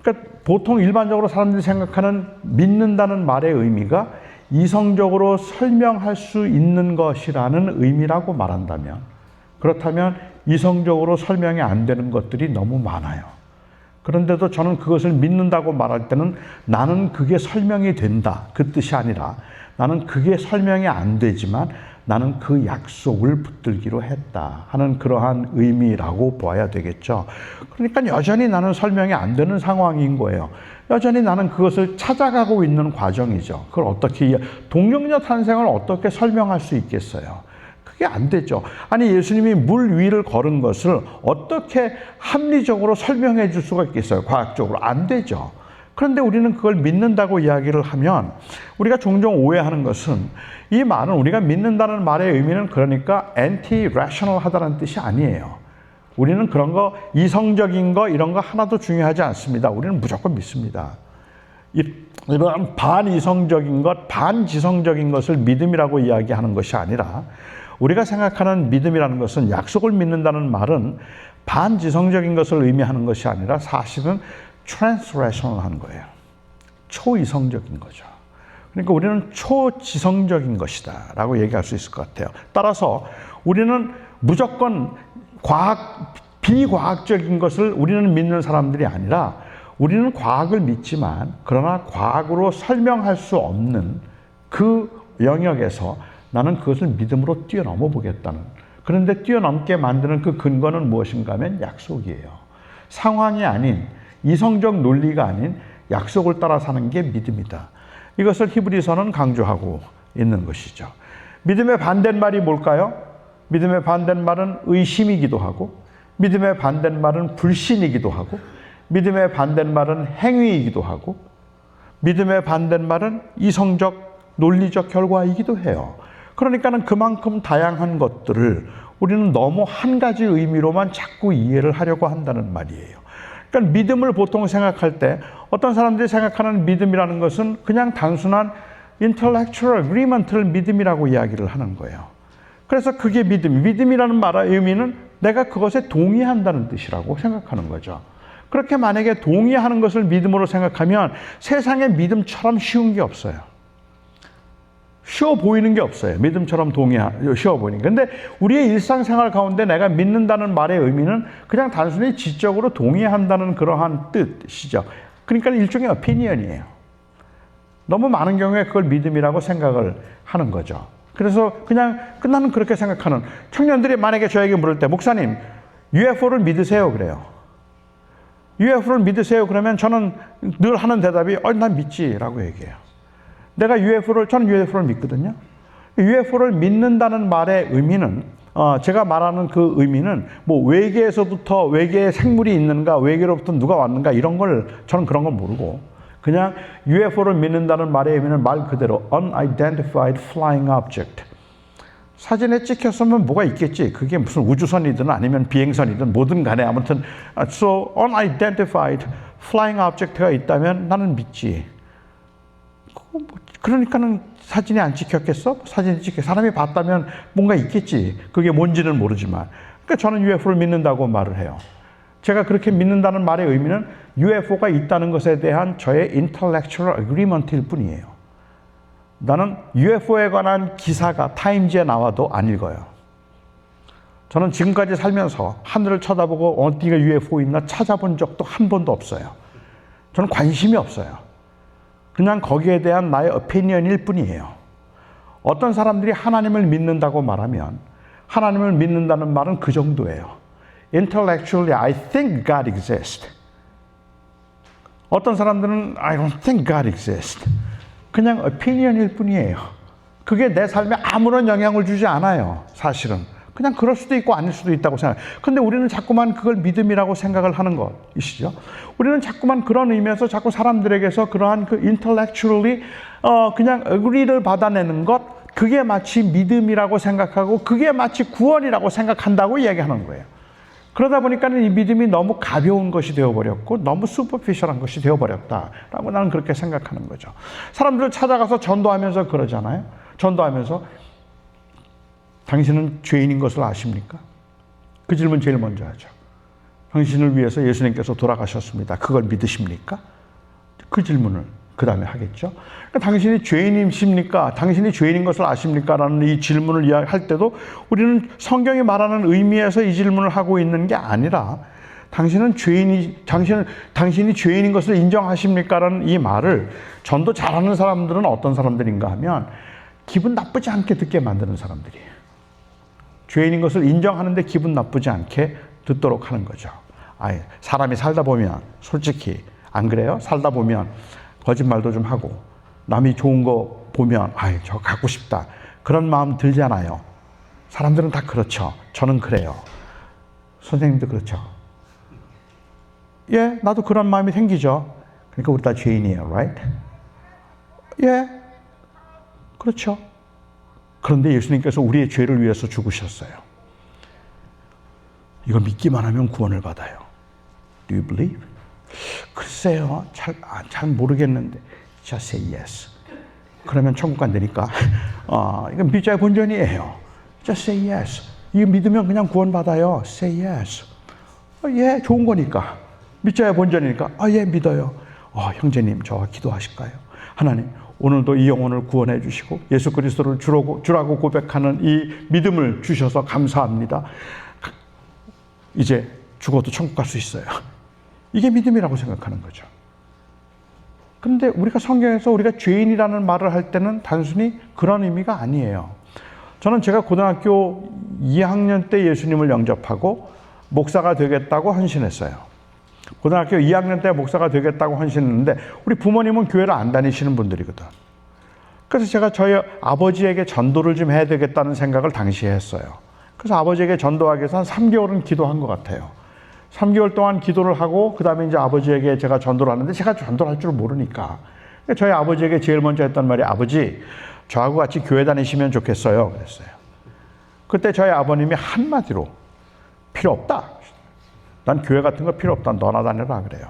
그러니까 보통 일반적으로 사람들이 생각하는 믿는다는 말의 의미가 이성적으로 설명할 수 있는 것이라는 의미라고 말한다면, 그렇다면 이성적으로 설명이 안 되는 것들이 너무 많아요. 그런데도 저는 그것을 믿는다고 말할 때는 나는 그게 설명이 된다, 그 뜻이 아니라 나는 그게 설명이 안 되지만 나는 그 약속을 붙들기로 했다 하는 그러한 의미라고 보아야 되겠죠. 그러니까 여전히 나는 설명이 안 되는 상황인 거예요. 여전히 나는 그것을 찾아가고 있는 과정이죠. 그걸 어떻게, 동정녀 탄생을 어떻게 설명할 수 있겠어요? 그게 안 되죠. 아니, 예수님이 물 위를 걸은 것을 어떻게 합리적으로 설명해 줄 수가 있겠어요? 과학적으로. 안 되죠. 그런데 우리는 그걸 믿는다고 이야기를 하면, 우리가 종종 오해하는 것은, 이 말은, 우리가 믿는다는 말의 의미는 그러니까 anti-rational 하다는 뜻이 아니에요. 우리는 그런 거, 이성적인 거, 이런 거 하나도 중요하지 않습니다. 우리는 무조건 믿습니다. 이런 반이성적인 것, 반지성적인 것을 믿음이라고 이야기하는 것이 아니라, 우리가 생각하는 믿음이라는 것은, 약속을 믿는다는 말은 반지성적인 것을 의미하는 것이 아니라 사실은 transrational한 거예요. 초이성적인 거죠. 그러니까 우리는 초지성적인 것이다 라고 얘기할 수 있을 것 같아요. 따라서 우리는 무조건 비과학적인 것을 우리는 믿는 사람들이 아니라, 우리는 과학을 믿지만 그러나 과학으로 설명할 수 없는 그 영역에서 나는 그것을 믿음으로 뛰어넘어 보겠다는, 그런데 뛰어넘게 만드는 그 근거는 무엇인가 하면 약속이에요. 상황이 아닌, 이성적 논리가 아닌 약속을 따라 사는 게 믿음이다. 이것을 히브리서는 강조하고 있는 것이죠. 믿음의 반대말이 뭘까요? 믿음의 반대말은 의심이기도 하고, 믿음의 반대말은 불신이기도 하고, 믿음의 반대말은 행위이기도 하고, 믿음의 반대말은 이성적, 논리적 결과이기도 해요. 그러니까는 그만큼 다양한 것들을 우리는 너무 한 가지 의미로만 자꾸 이해를 하려고 한다는 말이에요. 그러니까 믿음을 보통 생각할 때, 어떤 사람들이 생각하는 믿음이라는 것은 그냥 단순한 intellectual agreement를 믿음이라고 이야기를 하는 거예요. 그래서 그게 믿음이라는 말의 의미는 내가 그것에 동의한다는 뜻이라고 생각하는 거죠. 그렇게 만약에 동의하는 것을 믿음으로 생각하면 세상에 믿음처럼 쉬운 게 없어요. 쉬워 보이는 게 없어요. 믿음처럼 쉬워 보이는 게. 근데 우리의 일상생활 가운데 내가 믿는다는 말의 의미는 그냥 단순히 지적으로 동의한다는 그러한 뜻이죠. 그러니까 일종의 오피니언이에요. 너무 많은 경우에 그걸 믿음이라고 생각을 하는 거죠. 그래서 그냥 나는 그렇게 생각하는 청년들이 만약에 저에게 물을 때 목사님 UFO를 믿으세요 그래요. UFO를 믿으세요 그러면 저는 늘 하는 대답이 난 믿지 라고 얘기해요. 저는 UFO를 믿거든요. UFO를 믿는다는 말의 의미는 제가 말하는 그 의미는 뭐 외계에서부터 외계에 생물이 있는가 외계로부터 누가 왔는가 이런 걸 저는 그런 건 모르고 그냥 UFO를 믿는다는 말의 의미는 말 그대로 Unidentified Flying Object. 사진에 찍혔으면 뭐가 있겠지. 그게 무슨 우주선이든 아니면 비행선이든 뭐든 간에 아무튼 so Unidentified Flying Object가 있다면 나는 믿지. 그러니까는 사진이 안 찍혔겠어? 사진이 사람이 봤다면 뭔가 있겠지. 그게 뭔지는 모르지만. 그러니까 저는 UFO를 믿는다고 말을 해요. 제가 그렇게 믿는다는 말의 의미는 UFO가 있다는 것에 대한 저의 intellectual agreement일 뿐이에요. 나는 UFO에 관한 기사가 타임지에 나와도 안 읽어요. 저는 지금까지 살면서 하늘을 쳐다보고 어디가 UFO 있나 찾아본 적도 한 번도 없어요. 저는 관심이 없어요. 그냥 거기에 대한 나의 오피니언일 뿐이에요. 어떤 사람들이 하나님을 믿는다고 말하면 하나님을 믿는다는 말은 그 정도예요. Intellectually, I think God exists. 어떤 사람들은 I don't think God exists. 그냥 opinion일 뿐이에요. 그게 내 삶에 아무런 영향을 주지 않아요. 사실은. 그냥 그럴 수도 있고 아닐 수도 있다고 생각해요. 근데 우리는 자꾸만 그걸 믿음이라고 생각을 하는 것이시죠. 우리는 자꾸만 그런 의미에서 자꾸 사람들에게서 그러한 그 intellectually 그냥 agree를 받아내는 것, 그게 마치 믿음이라고 생각하고 그게 마치 구원이라고 생각한다고 이야기하는 거예요. 그러다 보니까는 이 믿음이 너무 가벼운 것이 되어버렸고 너무 슈퍼피셜한 것이 되어버렸다라고 나는 그렇게 생각하는 거죠. 사람들을 찾아가서 전도하면서 그러잖아요. 전도하면서 당신은 죄인인 것을 아십니까? 그 질문 제일 먼저 하죠. 당신을 위해서 예수님께서 돌아가셨습니다. 그걸 믿으십니까? 그 질문을 그 다음에 하겠죠. 그러니까 당신이 죄인이십니까? 당신이 죄인인 것을 아십니까? 라는 이 질문을 이야기할 때도 우리는 성경이 말하는 의미에서 이 질문을 하고 있는 게 아니라 당신이 죄인인 것을 인정하십니까? 라는 이 말을 전도 잘하는 사람들은 어떤 사람들인가 하면 기분 나쁘지 않게 듣게 만드는 사람들이에요. 죄인인 것을 인정하는데 기분 나쁘지 않게 듣도록 하는 거죠. 사람이 살다 보면 솔직히 안 그래요? 살다 보면 거짓말도 좀 하고 남이 좋은 거 보면 저 갖고 싶다 그런 마음 들잖아요. 사람들은 다 그렇죠. 저는 그래요. 선생님도 그렇죠. 예, 나도 그런 마음이 생기죠. 그러니까 우리 다 죄인이에요, right? 예, 그렇죠. 그런데 예수님께서 우리의 죄를 위해서 죽으셨어요. 이거 믿기만 하면 구원을 받아요. Do you believe? 글쎄요, 잘 모르겠는데 just say yes. 그러면 천국 간다니까. 이건 믿자의 본전이에요. just say yes. 이거 믿으면 그냥 구원 받아요. say yes. 예, 좋은 거니까. 믿자의 본전이니까. 예, 믿어요. 형제님, 저와 기도하실까요? 하나님, 오늘도 이 영혼을 구원해 주시고 예수 그리스도를 주라고 고백하는 이 믿음을 주셔서 감사합니다. 이제 죽어도 천국 갈 수 있어요. 이게 믿음이라고 생각하는 거죠. 그런데 우리가 성경에서 우리가 죄인이라는 말을 할 때는 단순히 그런 의미가 아니에요. 저는 제가 고등학교 2학년 때 예수님을 영접하고 목사가 되겠다고 헌신했어요. 고등학교 2학년 때 목사가 되겠다고 헌신했는데 우리 부모님은 교회를 안 다니시는 분들이거든. 그래서 제가 저희 아버지에게 전도를 좀 해야 되겠다는 생각을 당시에 했어요. 그래서 아버지에게 전도하기 위해서 한 3개월은 기도한 것 같아요. 3개월 동안 기도를 하고 그 다음에 이제 아버지에게 제가 전도를 하는데 제가 전도를 할 줄 모르니까 저희 아버지에게 제일 먼저 했던 말이 아버지 저하고 같이 교회 다니시면 좋겠어요 그랬어요. 그때 저희 아버님이 한마디로 필요 없다. 난 교회 같은 거 필요 없다. 너나 다녀라 그래요.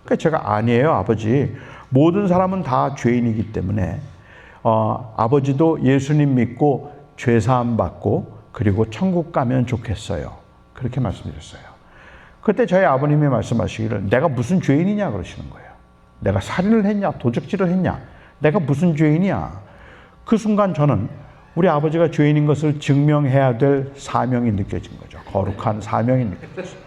그래서 제가 아니에요 아버지. 모든 사람은 다 죄인이기 때문에 아버지도 예수님 믿고 죄사함 받고 그리고 천국 가면 좋겠어요. 그렇게 말씀드렸어요. 그때 저희 아버님이 말씀하시기를 내가 무슨 죄인이냐 그러시는 거예요. 내가 살인을 했냐 도적질을 했냐 내가 무슨 죄인이야. 그 순간 저는 우리 아버지가 죄인인 것을 증명해야 될 사명이 느껴진 거죠. 거룩한 사명이 느껴졌어요.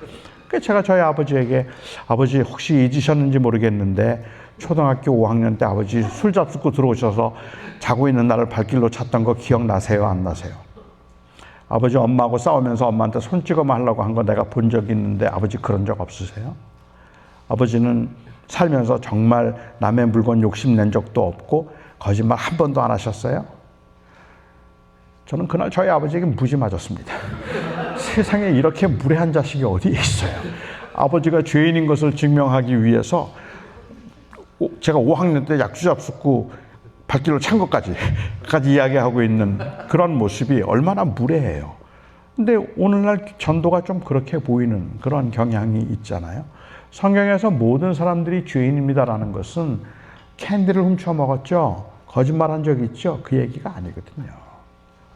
그래서 제가 저희 아버지에게 아버지 혹시 잊으셨는지 모르겠는데 초등학교 5학년 때 아버지 술 잡수고 들어오셔서 자고 있는 나를 발길로 찾던 거 기억나세요? 안 나세요? 아버지 엄마하고 싸우면서 엄마한테 손찌검 하려고 한 거 내가 본 적 있는데 아버지 그런 적 없으세요? 아버지는 살면서 정말 남의 물건 욕심낸 적도 없고 거짓말 한 번도 안 하셨어요? 저는 그날 저희 아버지에게 무지 맞았습니다. 세상에 이렇게 무례한 자식이 어디에 있어요? 아버지가 죄인인 것을 증명하기 위해서 제가 5학년 때 약주 잡숫고 발길로 찬 것까지 이야기하고 있는 그런 모습이 얼마나 무례해요. 근데 오늘날 전도가 좀 그렇게 보이는 그런 경향이 있잖아요. 성경에서 모든 사람들이 죄인입니다라는 것은 캔디를 훔쳐 먹었죠. 거짓말한 적 있죠. 그 얘기가 아니거든요.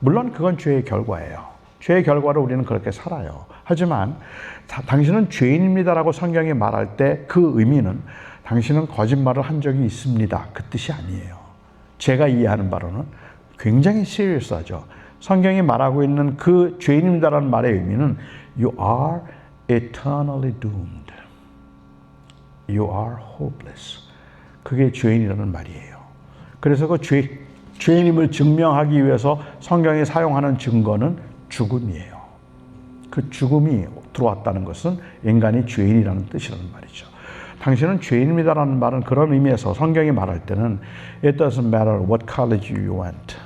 물론 그건 죄의 결과예요. 죄의 결과로 우리는 그렇게 살아요. 하지만 당신은 죄인입니다라고 성경이 말할 때 그 의미는 당신은 거짓말을 한 적이 있습니다. 그 뜻이 아니에요. 제가 이해하는 바로는 굉장히 시리어스하죠. 성경이 말하고 있는 그 죄인입니다라는 말의 의미는 You are eternally doomed. You are hopeless. 그게 죄인이라는 말이에요. 그래서 그 죄인임을 증명하기 위해서 성경이 사용하는 증거는 죽음이에요. 그 죽음이 들어왔다는 것은 인간이 죄인이라는 뜻이라는 말이죠. 당신은 죄인입니다라는 말은 그런 의미에서 성경이 말할 때는 It doesn't matter what college you went.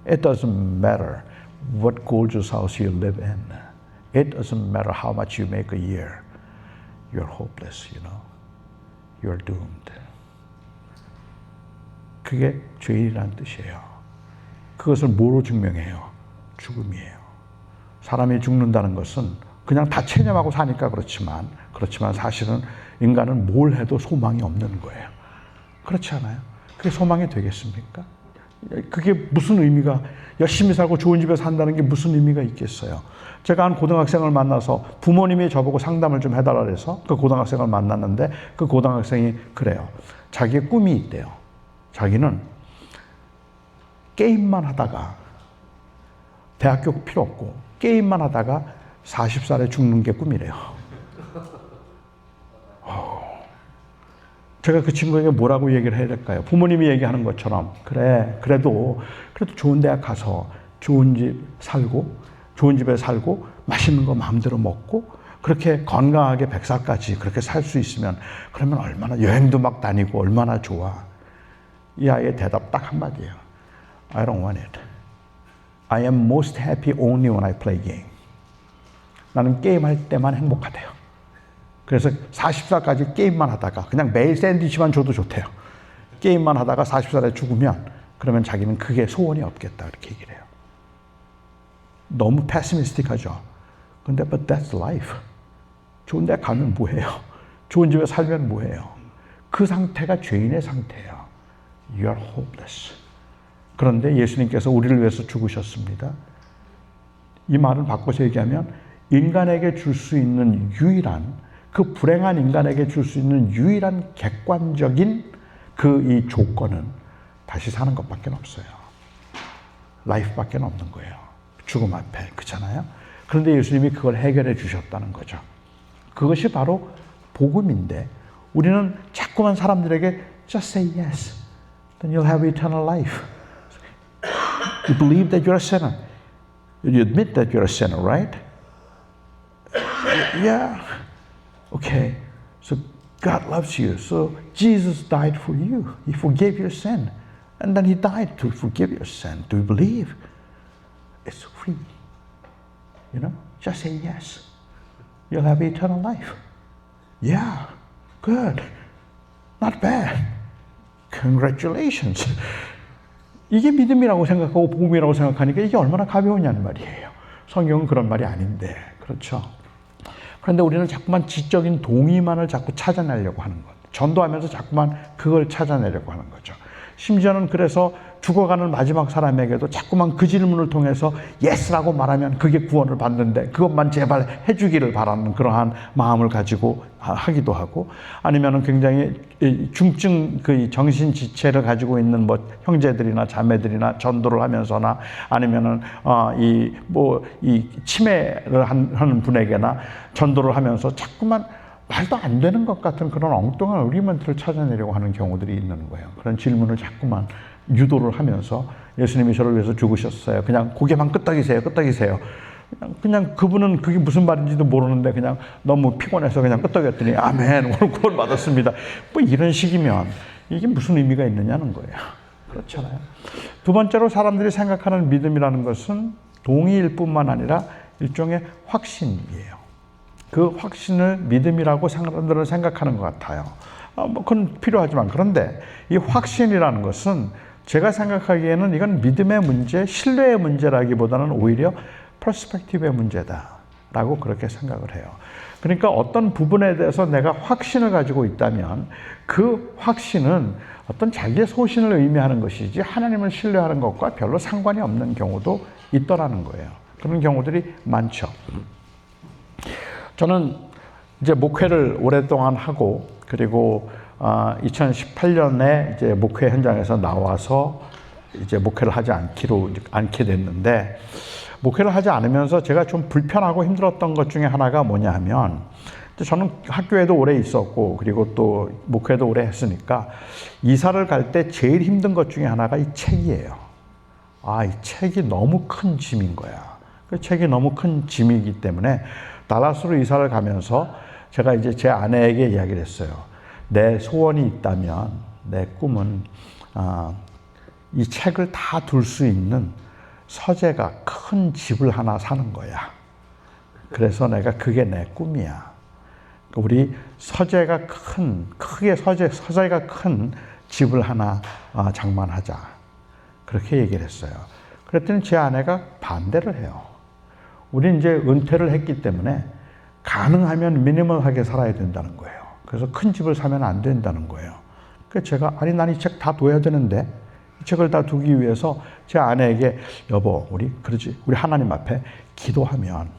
It doesn't matter what gorgeous house you live in. It doesn't matter how much you make a year. You're hopeless, you know. You're doomed. 그게 죄인이라는 뜻이에요. 그것을 뭐로 증명해요? 죽음이에요. 사람이 죽는다는 것은 그냥 다 체념하고 사니까 그렇지만 사실은 인간은 뭘 해도 소망이 없는 거예요. 그렇지 않아요? 그게 소망이 되겠습니까? 그게 무슨 의미가, 열심히 살고 좋은 집에 산다는 게 무슨 의미가 있겠어요? 제가 한 고등학생을 만나서 부모님이 저보고 상담을 좀 해달라 해서 그 고등학생을 만났는데 그 고등학생이 그래요. 자기의 꿈이 있대요. 자기는 게임만 하다가 대학교 필요 없고 게임만 하다가 40살에 죽는 게 꿈이래요. 제가 그 친구에게 뭐라고 얘기를 해야 될까요? 부모님이 얘기하는 것처럼 그래도 좋은 대학 가서 좋은 집 살고 좋은 집에 살고 맛있는 거 마음대로 먹고 그렇게 건강하게 100살까지 그렇게 살 수 있으면 그러면 얼마나 여행도 막 다니고 얼마나 좋아. 이 아이의 대답 딱 한마디예요. I don't want it. I am most happy only when I play game. 나는 게임할 때만 행복하대요. 그래서 40살까지 게임만 하다가 그냥 매일 샌드위치만 줘도 좋대요. 게임만 하다가 40살에 죽으면 그러면 자기는 그게 소원이 없겠다 이렇게 얘기를 해요. 너무 패시미스틱하죠. 근데 but that's life. 좋은 데 가면 뭐해요? 좋은 집에 살면 뭐해요? 그 상태가 죄인의 상태예요. You are hopeless. 그런데 예수님께서 우리를 위해서 죽으셨습니다. 이 말을 바꿔서 얘기하면 인간에게 줄 수 있는 유일한 그 불행한 인간에게 줄 수 있는 유일한 객관적인 그 이 조건은 다시 사는 것밖에 없어요. 라이프밖에 없는 거예요. 죽음 앞에. 그렇잖아요. 그런데 예수님이 그걸 해결해 주셨다는 거죠. 그것이 바로 복음인데 우리는 자꾸만 사람들에게 just say yes. Then you'll have eternal life. You believe that you're a sinner. You admit that you're a sinner, right? Yeah. Okay. So God loves you. So Jesus died for you. He forgave your sin. And then He died to forgive your sin. Do you believe? It's free. You know? Just say yes. You'll have eternal life. Yeah. Good. Not bad. Congratulations. 이게 믿음이라고 생각하고 복음이라고 생각하니까 이게 얼마나 가벼우냐는 말이에요. 성경은 그런 말이 아닌데. 그렇죠? 그런데 우리는 자꾸만 지적인 동의만을 자꾸 찾아내려고 하는 것. 전도하면서 자꾸만 그걸 찾아내려고 하는 거죠. 심지어는 그래서 죽어가는 마지막 사람에게도 자꾸만 그 질문을 통해서 예스라고 말하면 그게 구원을 받는데 그것만 제발 해주기를 바라는 그러한 마음을 가지고 하기도 하고, 아니면은 굉장히 중증 그 정신 지체를 가지고 있는 뭐 형제들이나 자매들이나 전도를 하면서나 아니면은 이 치매를 하는 분에게나 전도를 하면서 자꾸만 말도 안 되는 것 같은 그런 엉뚱한 의리멘트를 찾아내려고 하는 경우들이 있는 거예요. 그런 질문을 자꾸만 유도를 하면서 예수님이 저를 위해서 죽으셨어요. 그냥 고개만 끄덕이세요. 끄덕이세요. 그냥 그분은 그게 무슨 말인지도 모르는데 그냥 너무 피곤해서 그냥 끄덕였더니 아멘, 오늘 구원 받았습니다. 뭐 이런 식이면 이게 무슨 의미가 있느냐는 거예요. 그렇잖아요. 두 번째로 사람들이 생각하는 믿음이라는 것은 동의일 뿐만 아니라 일종의 확신이에요. 그 확신을 믿음이라고 사람들은 생각하는 것 같아요. 뭐 그건 필요하지만, 그런데 이 확신이라는 것은 제가 생각하기에는 이건 믿음의 문제, 신뢰의 문제라기보다는 오히려 퍼스펙티브의 문제다라고 그렇게 생각을 해요. 그러니까 어떤 부분에 대해서 내가 확신을 가지고 있다면 그 확신은 어떤 자기의 소신을 의미하는 것이지 하나님을 신뢰하는 것과 별로 상관이 없는 경우도 있더라는 거예요. 그런 경우들이 많죠. 저는 이제 목회를 오랫동안 하고, 그리고 2018년에 이제 목회 현장에서 나와서 이제 목회를 하지 않게 됐는데, 목회를 하지 않으면서 제가 좀 불편하고 힘들었던 것 중에 하나가 뭐냐 하면, 저는 학교에도 오래 있었고 그리고 또 목회도 오래 했으니까 이사를 갈 때 제일 힘든 것 중에 하나가 이 책이에요. 이 책이 너무 큰 짐인 거야. 그 책이 너무 큰 짐이기 때문에 달라스로 이사를 가면서 제가 이제 제 아내에게 이야기를 했어요. 내 소원이 있다면, 내 꿈은 이 책을 다 둘 수 있는 서재가 큰 집을 하나 사는 거야. 그래서 내가 그게 내 꿈이야. 우리 서재가 서재가 큰 집을 하나 장만하자. 그렇게 얘기를 했어요. 그랬더니 제 아내가 반대를 해요. 우리 이제 은퇴를 했기 때문에 가능하면 미니멀하게 살아야 된다는 거예요. 그래서 큰 집을 사면 안 된다는 거예요. 그래서 제가 난 이 책 다 둬야 되는데, 이 책을 다 두기 위해서 제 아내에게 여보, 우리 하나님 앞에 기도하면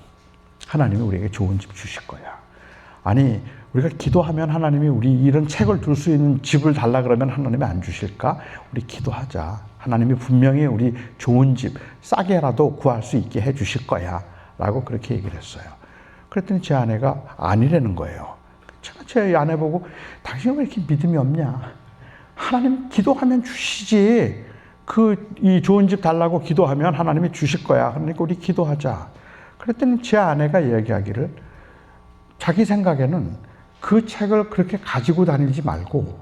하나님이 우리에게 좋은 집 주실 거야. 아니, 우리가 기도하면 하나님이 우리 이런 책을 둘 수 있는 집을 달라 그러면 하나님이 안 주실까? 우리 기도하자. 하나님이 분명히 우리 좋은 집 싸게라도 구할 수 있게 해 주실 거야. 라고 그렇게 얘기를 했어요. 그랬더니 제 아내가 아니라는 거예요. 제가 제 아내 보고 당신 왜 이렇게 믿음이 없냐? 하나님 기도하면 주시지. 이 좋은 집 달라고 기도하면 하나님이 주실 거야. 그러니까 우리 기도하자. 그랬더니 제 아내가 이야기하기를 자기 생각에는 그 책을 그렇게 가지고 다니지 말고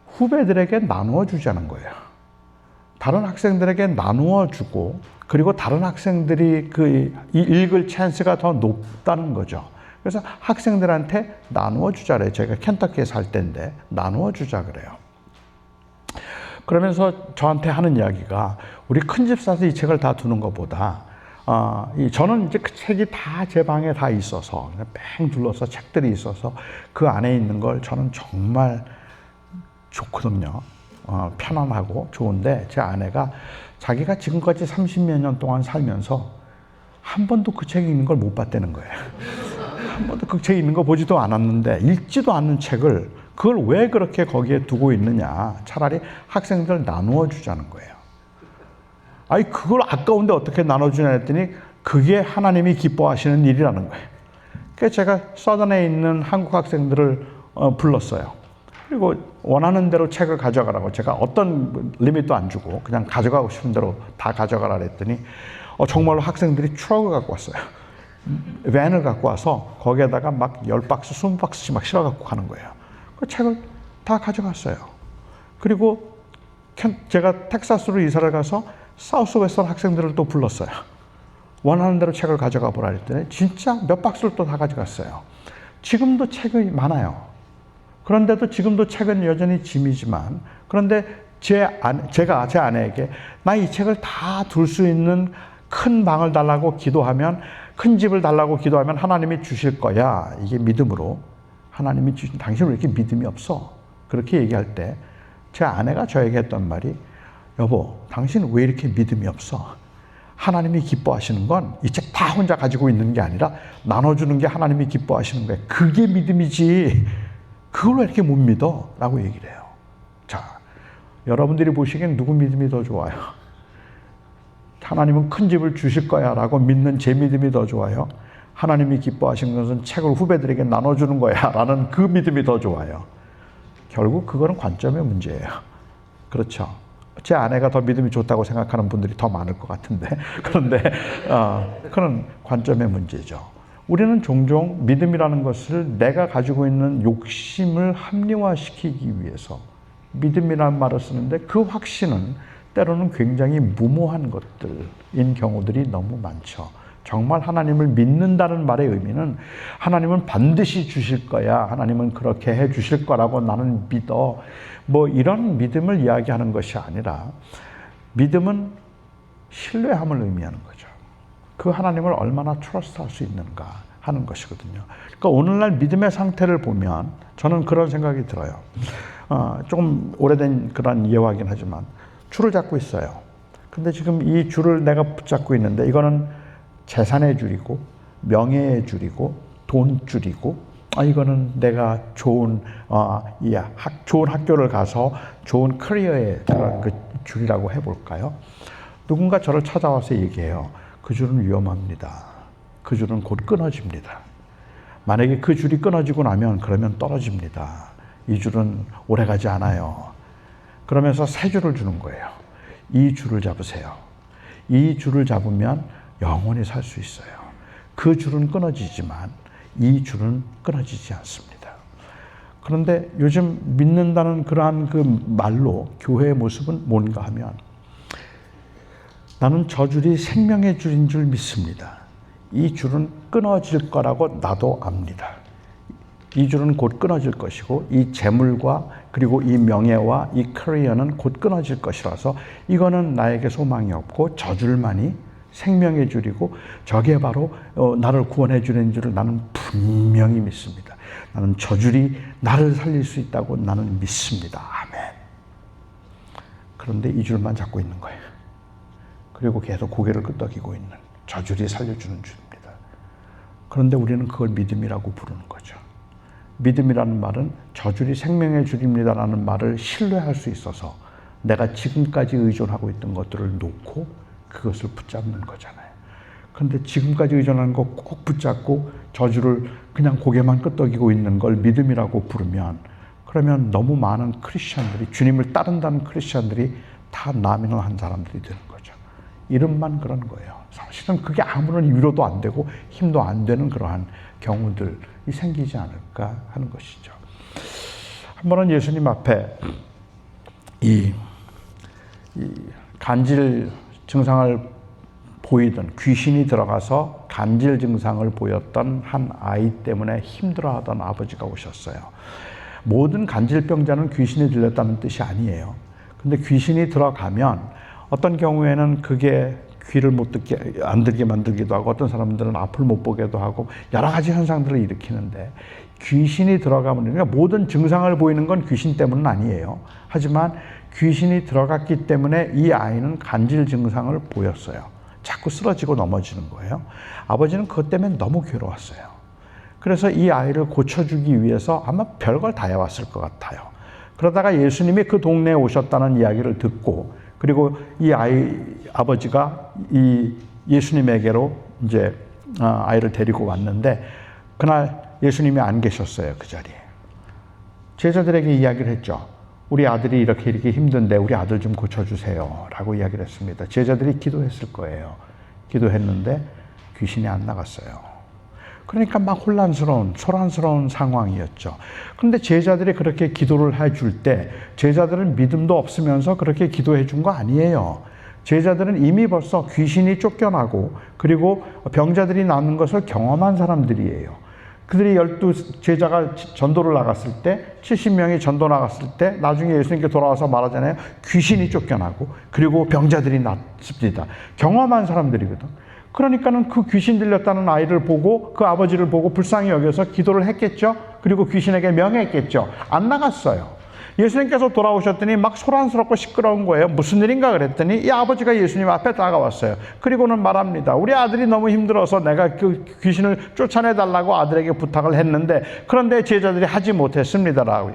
후배들에게 나누어 주자는 거예요. 다른 학생들에게 나누어 주고, 그리고 다른 학생들이 읽을 찬스가 더 높다는 거죠. 그래서 학생들한테 나누어 주자 그래요. 제가 켄터키에 살 때인데 나누어 주자 그래요. 그러면서 저한테 하는 이야기가, 우리 큰 집 사서 이 책을 다 두는 것보다 저는 이제 그 책이 다 제 방에 다 있어서 뺑 둘러서 책들이 있어서 그 안에 있는 걸 저는 정말 좋거든요. 편안하고 좋은데, 제 아내가 자기가 지금까지 30몇 년 동안 살면서 한 번도 그 책이 있는 걸 못 봤다는 거예요. 한 번도 그 책이 있는 거 보지도 않았는데, 읽지도 않는 책을 그걸 왜 그렇게 거기에 두고 있느냐. 차라리 학생들 나누어 주자는 거예요. 아니, 그걸 아까운데 어떻게 나눠주냐 했더니 그게 하나님이 기뻐하시는 일이라는 거예요. 그래서 제가 서던에 있는 한국 학생들을 불렀어요. 그리고 원하는 대로 책을 가져가라고, 제가 어떤 리밋도 안 주고 그냥 가져가고 싶은 대로 다 가져가라 그랬더니 정말로 학생들이 트럭을 갖고 왔어요. 밴을 갖고 와서 거기에다가 막 10박스, 20박스씩 막 실어갖고 가는 거예요. 그 책을 다 가져갔어요. 그리고 제가 텍사스로 이사를 가서 사우스웨스턴 학생들을 또 불렀어요. 원하는 대로 책을 가져가 보라 했더니 진짜 몇 박스를 또 다 가져갔어요. 지금도 책이 많아요. 그런데도 지금도 책은 여전히 짐이지만, 그런데 제가 제 아내에게 나 이 책을 다 둘 수 있는 큰 방을 달라고 기도하면, 큰 집을 달라고 기도하면 하나님이 주실 거야. 이게 믿음으로 하나님이 주신, 당신은 왜 이렇게 믿음이 없어? 그렇게 얘기할 때 제 아내가 저에게 했던 말이, 여보, 당신 왜 이렇게 믿음이 없어? 하나님이 기뻐하시는 건 이 책 다 혼자 가지고 있는 게 아니라 나눠주는 게 하나님이 기뻐하시는 거야. 그게 믿음이지. 그걸 왜 이렇게 못 믿어? 라고 얘기를 해요. 자, 여러분들이 보시기엔 누구 믿음이 더 좋아요? 하나님은 큰 집을 주실 거야 라고 믿는 제 믿음이 더 좋아요? 하나님이 기뻐하시는 것은 책을 후배들에게 나눠주는 거야 라는 그 믿음이 더 좋아요. 결국 그거는 관점의 문제예요. 그렇죠? 제 아내가 더 믿음이 좋다고 생각하는 분들이 더 많을 것 같은데, 그런데 그런 관점의 문제죠. 우리는 종종 믿음이라는 것을 내가 가지고 있는 욕심을 합리화시키기 위해서 믿음이라는 말을 쓰는데, 그 확신은 때로는 굉장히 무모한 것들인 경우들이 너무 많죠. 정말 하나님을 믿는다는 말의 의미는 하나님은 반드시 주실 거야, 하나님은 그렇게 해 주실 거라고 나는 믿어, 뭐 이런 믿음을 이야기하는 것이 아니라, 믿음은 신뢰함을 의미하는 거죠. 그 하나님을 얼마나 트러스트할 수 있는가 하는 것이거든요. 그러니까 오늘날 믿음의 상태를 보면 저는 그런 생각이 들어요. 조금 오래된 그런 예화긴 하지만 줄을 잡고 있어요. 근데 지금 이 줄을 내가 붙잡고 있는데, 이거는 재산의 줄이고 명예의 줄이고 돈줄이고, 이거는 내가 좋은 좋은 학교를 가서 좋은 커리어의 그런 그 줄이라고 해볼까요? 누군가 저를 찾아와서 얘기해요. 그 줄은 위험합니다. 그 줄은 곧 끊어집니다. 만약에 그 줄이 끊어지고 나면 그러면 떨어집니다. 이 줄은 오래가지 않아요. 그러면서 새 줄을 주는 거예요. 이 줄을 잡으세요. 이 줄을 잡으면 영원히 살 수 있어요. 그 줄은 끊어지지만 이 줄은 끊어지지 않습니다. 그런데 요즘 믿는다는 그러한 그 말로 교회의 모습은 뭔가 하면, 나는 저 줄이 생명의 줄인 줄 믿습니다. 이 줄은 끊어질 거라고 나도 압니다. 이 줄은 곧 끊어질 것이고, 이 재물과 그리고 이 명예와 이 커리어는 곧 끊어질 것이라서 이거는 나에게 소망이 없고, 저 줄만이 생명의 줄이고 저게 바로 나를 구원해 주는 줄을 나는 분명히 믿습니다. 나는 저 줄이 나를 살릴 수 있다고 나는 믿습니다. 아멘. 그런데 이 줄만 잡고 있는 거예요. 그리고 계속 고개를 끄덕이고 있는, 저 줄이 살려주는 줄입니다. 그런데 우리는 그걸 믿음이라고 부르는 거죠. 믿음이라는 말은 저 줄이 생명의 줄입니다라는 말을 신뢰할 수 있어서 내가 지금까지 의존하고 있던 것들을 놓고 그것을 붙잡는 거잖아요. 그런데 지금까지 의존하는 거 꼭 붙잡고 저 줄을 그냥 고개만 끄덕이고 있는 걸 믿음이라고 부르면, 그러면 너무 많은 크리스천들이, 주님을 따른다는 크리스천들이 다 나미널한 사람들이 되는 거죠. 이름만 그런 거예요. 사실은 그게 아무런 위로도 안 되고 힘도 안 되는 그러한 경우들이 생기지 않을까 하는 것이죠. 한 번은 예수님 앞에 이 간질 증상을 보이던, 귀신이 들어가서 간질 증상을 보였던 한 아이 때문에 힘들어하던 아버지가 오셨어요. 모든 간질병자는 귀신이 들렸다는 뜻이 아니에요. 근데 귀신이 들어가면 어떤 경우에는 그게 귀를 못 듣게, 안 들게 만들기도 하고, 어떤 사람들은 앞을 못 보게도 하고, 여러 가지 현상들을 일으키는데, 귀신이 들어가면, 그러니까 모든 증상을 보이는 건 귀신 때문은 아니에요. 하지만 귀신이 들어갔기 때문에 이 아이는 간질 증상을 보였어요. 자꾸 쓰러지고 넘어지는 거예요. 아버지는 그것 때문에 너무 괴로웠어요. 그래서 이 아이를 고쳐주기 위해서 아마 별걸 다 해왔을 것 같아요. 그러다가 예수님이 그 동네에 오셨다는 이야기를 듣고, 그리고 이 아버지가 이 예수님에게로 이제 아이를 데리고 왔는데, 그날 예수님이 안 계셨어요, 그 자리에. 제자들에게 이야기를 했죠. 우리 아들이 이렇게 힘든데 우리 아들 좀 고쳐주세요 라고 이야기를 했습니다. 제자들이 기도했을 거예요. 기도했는데 귀신이 안 나갔어요. 그러니까 막 소란스러운 상황이었죠. 그런데 제자들이 그렇게 기도를 해줄 때, 제자들은 믿음도 없으면서 그렇게 기도해 준 거 아니에요. 제자들은 이미 벌써 귀신이 쫓겨나고 그리고 병자들이 낫는 것을 경험한 사람들이에요. 그들이 12제자가 전도를 나갔을 때, 70명이 전도 나갔을 때, 나중에 예수님께 돌아와서 말하잖아요. 귀신이 쫓겨나고 그리고 병자들이 낫습니다. 경험한 사람들이거든. 그러니까는 그 귀신 들렸다는 아이를 보고, 그 아버지를 보고 불쌍히 여겨서 기도를 했겠죠. 그리고 귀신에게 명했겠죠. 안 나갔어요. 예수님께서 돌아오셨더니 막 소란스럽고 시끄러운 거예요. 무슨 일인가 그랬더니 이 아버지가 예수님 앞에 다가왔어요. 그리고는 말합니다. 우리 아들이 너무 힘들어서 내가 그 귀신을 쫓아내달라고 아들에게 부탁을 했는데 그런데 제자들이 하지 못했습니다라고.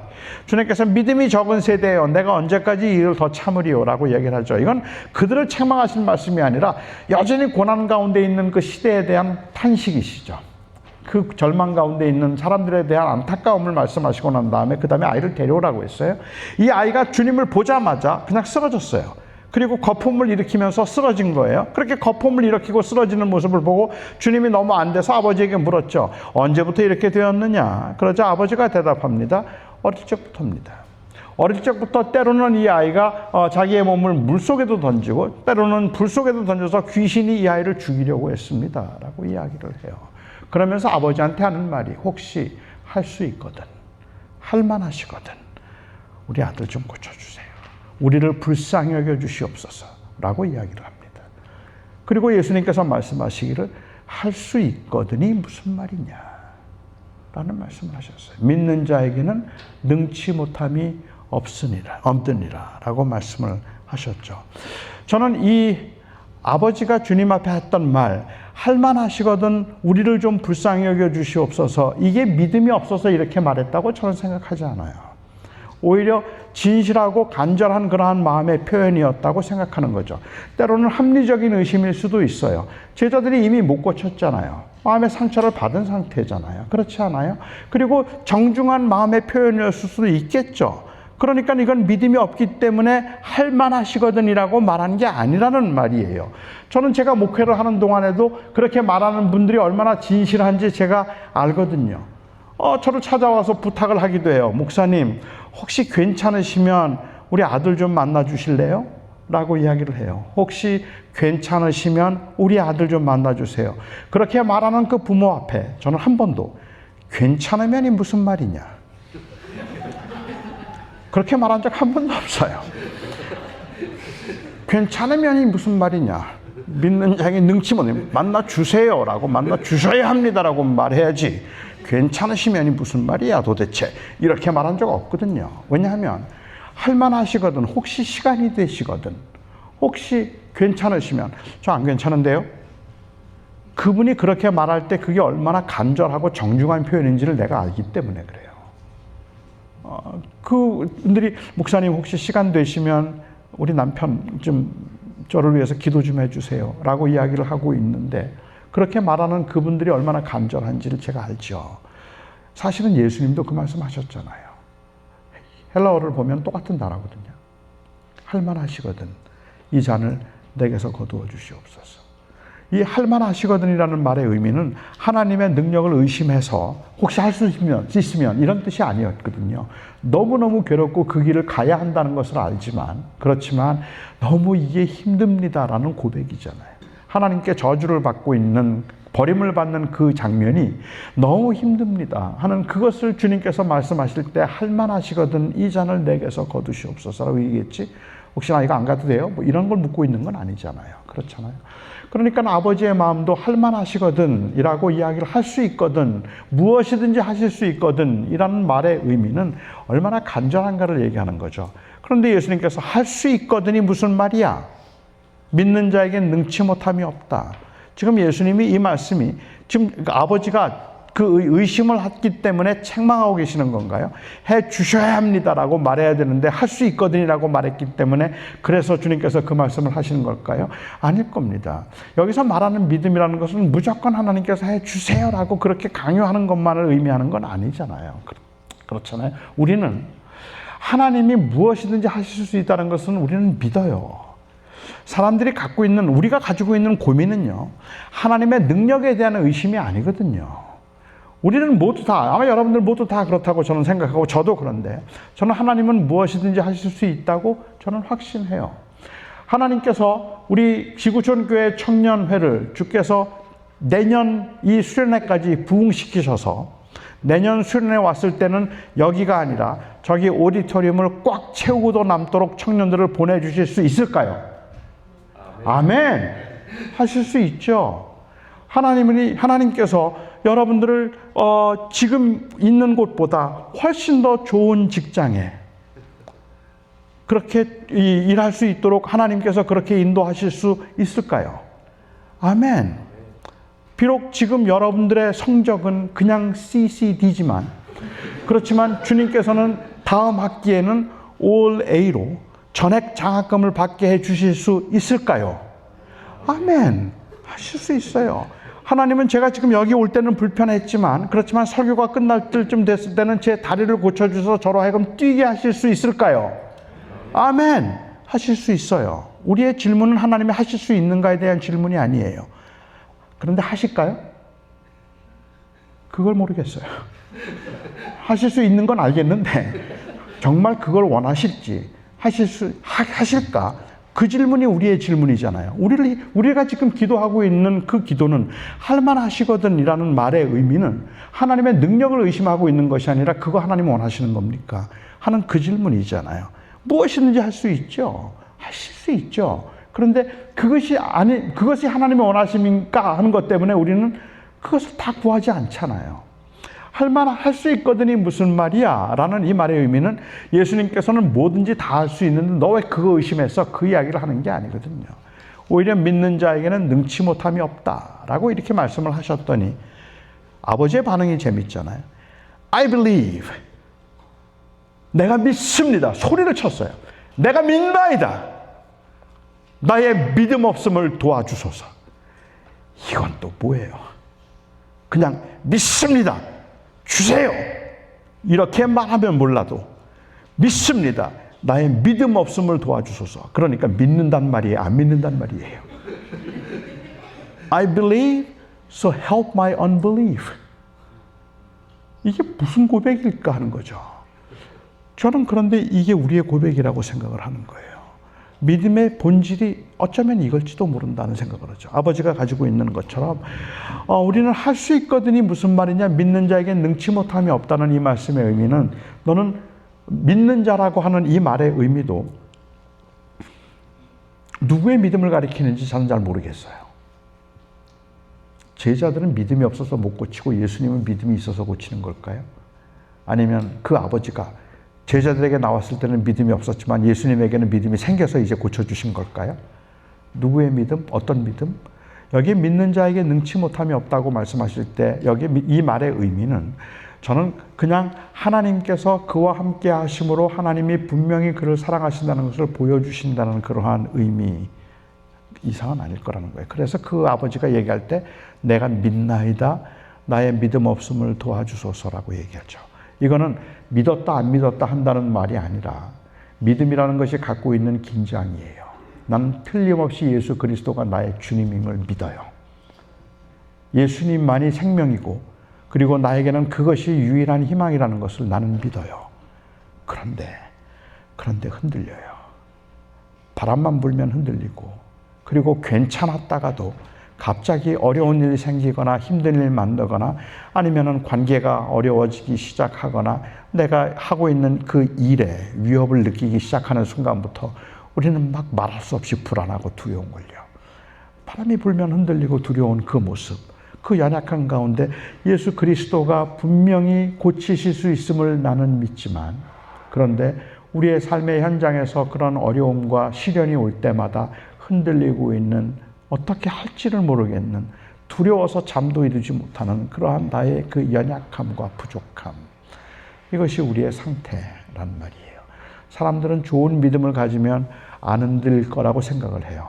주님께서 믿음이 적은 세대예요. 내가 언제까지 이 일을 더 참으리요? 라고 얘기를 하죠. 이건 그들을 책망하신 말씀이 아니라 여전히 고난 가운데 있는 그 시대에 대한 탄식이시죠. 그 절망 가운데 있는 사람들에 대한 안타까움을 말씀하시고 난 다음에 그 다음에 아이를 데려오라고 했어요. 이 아이가 주님을 보자마자 그냥 쓰러졌어요. 그리고 거품을 일으키면서 쓰러진 거예요. 그렇게 거품을 일으키고 쓰러지는 모습을 보고 주님이 너무 안 돼서 아버지에게 물었죠. 언제부터 이렇게 되었느냐? 그러자 아버지가 대답합니다. 어릴 적부터입니다. 어릴 적부터 때로는 이 아이가 자기의 몸을 물속에도 던지고 때로는 불 속에도 던져서 귀신이 이 아이를 죽이려고 했습니다. 라고 이야기를 해요. 그러면서 아버지한테 하는 말이 혹시 할 수 있거든, 할 만하시거든 우리 아들 좀 고쳐주세요. 우리를 불쌍히 여겨주시옵소서 라고 이야기를 합니다. 그리고 예수님께서 말씀하시기를 할 수 있거든이 무슨 말이냐 라는 말씀을 하셨어요. 믿는 자에게는 능치 못함이 없으니라 라고 말씀을 하셨죠. 저는 이 아버지가 주님 앞에 했던 말, 할만하시거든 우리를 좀 불쌍히 여겨주시옵소서, 이게 믿음이 없어서 이렇게 말했다고 저는 생각하지 않아요. 오히려 진실하고 간절한 그러한 마음의 표현이었다고 생각하는 거죠. 때로는 합리적인 의심일 수도 있어요. 제자들이 이미 못 고쳤잖아요. 마음의 상처를 받은 상태잖아요. 그렇지 않아요? 그리고 정중한 마음의 표현이었을 수도 있겠죠. 그러니까 이건 믿음이 없기 때문에 할만하시거든이라고 말한 게 아니라는 말이에요. 저는 제가 목회를 하는 동안에도 그렇게 말하는 분들이 얼마나 진실한지 제가 알거든요. 저를 찾아와서 부탁을 하기도 해요. 목사님, 혹시 괜찮으시면 우리 아들 좀 만나 주실래요? 라고 이야기를 해요. 혹시 괜찮으시면 우리 아들 좀 만나 주세요. 그렇게 말하는 그 부모 앞에 저는 한 번도 괜찮으면이 무슨 말이냐, 그렇게 말한 적 한 번도 없어요. 괜찮으면이 무슨 말이냐, 믿는 자에게 능치 못해 만나 주세요라고, 만나 주셔야 합니다라고 말해야지 괜찮으시면이 무슨 말이야 도대체, 이렇게 말한 적 없거든요. 왜냐하면 할만하시거든, 혹시 시간이 되시거든, 혹시 괜찮으시면, 저 안 괜찮은데요? 그분이 그렇게 말할 때 그게 얼마나 간절하고 정중한 표현인지를 내가 알기 때문에 그래요. 그분들이 목사님 혹시 시간 되시면 우리 남편 좀 저를 위해서 기도 좀 해주세요 라고 이야기를 하고 있는데, 그렇게 말하는 그분들이 얼마나 간절한지를 제가 알죠. 사실은 예수님도 그 말씀 하셨잖아요. 헬라어를 보면 똑같은 단어거든요. 할만하시거든 이 잔을 내게서 거두어 주시옵소서. 이 할만하시거든이라는 말의 의미는 하나님의 능력을 의심해서 혹시 할 수 있으면 이런 뜻이 아니었거든요. 너무너무 괴롭고 그 길을 가야 한다는 것을 알지만, 그렇지만 너무 이게 힘듭니다라는 고백이잖아요. 하나님께 저주를 받고 있는, 버림을 받는 그 장면이 너무 힘듭니다 하는 그것을 주님께서 말씀하실 때 할만하시거든 이 잔을 내게서 거두시옵소서라고 얘기했지, 혹시나 이거 안 가도 돼요? 뭐 이런 걸 묻고 있는 건 아니잖아요. 그렇잖아요. 그러니까 아버지의 마음도 할만하시거든 이라고 이야기를 할 수 있거든, 무엇이든지 하실 수 있거든 이라는 말의 의미는 얼마나 간절한가를 얘기하는 거죠. 그런데 예수님께서 할 수 있거든이 무슨 말이야? 믿는 자에겐 능치 못함이 없다. 지금 예수님이 이 말씀이 지금 아버지가 그 의심을 했기 때문에 책망하고 계시는 건가요? 해 주셔야 합니다라고 말해야 되는데 할 수 있거든이라고 말했기 때문에 그래서 주님께서 그 말씀을 하시는 걸까요? 아닐 겁니다. 여기서 말하는 믿음이라는 것은 무조건 하나님께서 해 주세요라고 그렇게 강요하는 것만을 의미하는 건 아니잖아요. 그렇잖아요. 우리는 하나님이 무엇이든지 하실 수 있다는 것은 우리는 믿어요. 사람들이 갖고 있는, 우리가 가지고 있는 고민은요, 하나님의 능력에 대한 의심이 아니거든요. 우리는 모두 다, 아마 여러분들 모두 다 그렇다고 저는 생각하고 저도 그런데, 저는 하나님은 무엇이든지 하실 수 있다고 저는 확신해요. 하나님께서 우리 지구촌교회 청년회를 주께서 내년 이 수련회까지 부흥시키셔서 내년 수련회 왔을 때는 여기가 아니라 저기 오디토리움을 꽉 채우고도 남도록 청년들을 보내주실 수 있을까요? 아멘. 하실 수 있죠. 하나님께서 여러분들을 지금 있는 곳보다 훨씬 더 좋은 직장에, 그렇게 일할 수 있도록 하나님께서 그렇게 인도하실 수 있을까요? 아멘. 비록 지금 여러분들의 성적은 그냥 CCD지만, 그렇지만 주님께서는 다음 학기에는 All A로 전액 장학금을 받게 해 주실 수 있을까요? 아멘. 하실 수 있어요. 하나님은 제가 지금 여기 올 때는 불편했지만, 그렇지만 설교가 끝날 때쯤 됐을 때는 제 다리를 고쳐주셔서 저로 하여금 뛰게 하실 수 있을까요? 아멘. 하실 수 있어요. 우리의 질문은 하나님이 하실 수 있는가에 대한 질문이 아니에요. 그런데 하실까요? 그걸 모르겠어요. 하실 수 있는 건 알겠는데 정말 그걸 원하실지, 하실까? 그 질문이 우리의 질문이잖아요. 우리가 지금 기도하고 있는 그 기도는 할만하시거든 이라는 말의 의미는 하나님의 능력을 의심하고 있는 것이 아니라 그거 하나님 원하시는 겁니까? 하는 그 질문이잖아요. 무엇이든지 할 수 있죠. 하실 수 있죠. 그런데 그것이 하나님의 원하심인가 하는 것 때문에 우리는 그것을 다 구하지 않잖아요. 할 수 있거든이 무슨 말이야? 라는 이 말의 의미는 예수님께서는 뭐든지 다 할 수 있는데 너 왜 그거 의심해서 그 이야기를 하는 게 아니거든요. 오히려 믿는 자에게는 능치 못함이 없다라고 이렇게 말씀을 하셨더니 아버지의 반응이 재밌잖아요. I believe. 내가 믿습니다. 소리를 쳤어요. 내가 믿나이다. 나의 믿음 없음을 도와주소서. 이건 또 뭐예요? 그냥 믿습니다. 주세요. 이렇게 말하면 몰라도 믿습니다. 나의 믿음 없음을 도와주소서. 그러니까 믿는단 말이에요? 안 믿는단 말이에요? I believe, so help my unbelief. 이게 무슨 고백일까 하는 거죠. 저는 그런데 이게 우리의 고백이라고 생각을 하는 거예요. 믿음의 본질이 어쩌면 이걸지도 모른다는 생각을 하죠. 아버지가 가지고 있는 것처럼 우리는 할 수 있거든이 무슨 말이냐, 믿는 자에게 능치 못함이 없다는 이 말씀의 의미는, 너는 믿는 자라고 하는 이 말의 의미도 누구의 믿음을 가리키는지 저는 잘 모르겠어요. 제자들은 믿음이 없어서 못 고치고 예수님은 믿음이 있어서 고치는 걸까요? 아니면 그 아버지가 제자들에게 나왔을 때는 믿음이 없었지만 예수님에게는 믿음이 생겨서 이제 고쳐주신 걸까요? 누구의 믿음? 어떤 믿음? 여기 믿는 자에게 능치 못함이 없다고 말씀하실 때 여기 이 말의 의미는, 저는 그냥 하나님께서 그와 함께 하심으로 하나님이 분명히 그를 사랑하신다는 것을 보여주신다는 그러한 의미 이상은 아닐 거라는 거예요. 그래서 그 아버지가 얘기할 때 내가 믿나이다, 나의 믿음 없음을 도와주소서라고 얘기하죠. 이거는 믿었다 안 믿었다 한다는 말이 아니라 믿음이라는 것이 갖고 있는 긴장이에요. 나는 틀림없이 예수 그리스도가 나의 주님임을 믿어요. 예수님만이 생명이고 그리고 나에게는 그것이 유일한 희망이라는 것을 나는 믿어요. 그런데 흔들려요. 바람만 불면 흔들리고, 그리고 괜찮았다가도 갑자기 어려운 일이 생기거나 힘든 일 만나거나 아니면은 관계가 어려워지기 시작하거나 내가 하고 있는 그 일에 위협을 느끼기 시작하는 순간부터 우리는 막 말할 수 없이 불안하고 두려운 걸요. 바람이 불면 흔들리고 두려운 그 모습, 그 연약한 가운데 예수 그리스도가 분명히 고치실 수 있음을 나는 믿지만, 그런데 우리의 삶의 현장에서 그런 어려움과 시련이 올 때마다 흔들리고 있는, 어떻게 할지를 모르겠는, 두려워서 잠도 이루지 못하는 그러한 나의 그 연약함과 부족함, 이것이 우리의 상태란 말이에요. 사람들은 좋은 믿음을 가지면 안 흔들릴 거라고 생각을 해요.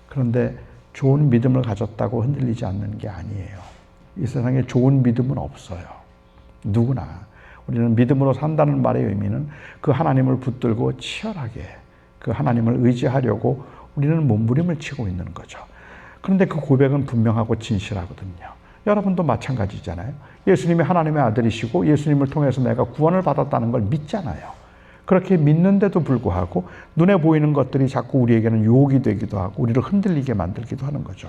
그런데 좋은 믿음을 가졌다고 흔들리지 않는 게 아니에요. 이 세상에 좋은 믿음은 없어요. 누구나. 우리는 믿음으로 산다는 말의 의미는 그 하나님을 붙들고 치열하게 그 하나님을 의지하려고 우리는 몸부림을 치고 있는 거죠. 그런데 그 고백은 분명하고 진실하거든요. 여러분도 마찬가지잖아요. 예수님이 하나님의 아들이시고 예수님을 통해서 내가 구원을 받았다는 걸 믿잖아요. 그렇게 믿는데도 불구하고 눈에 보이는 것들이 자꾸 우리에게는 유혹이 되기도 하고 우리를 흔들리게 만들기도 하는 거죠.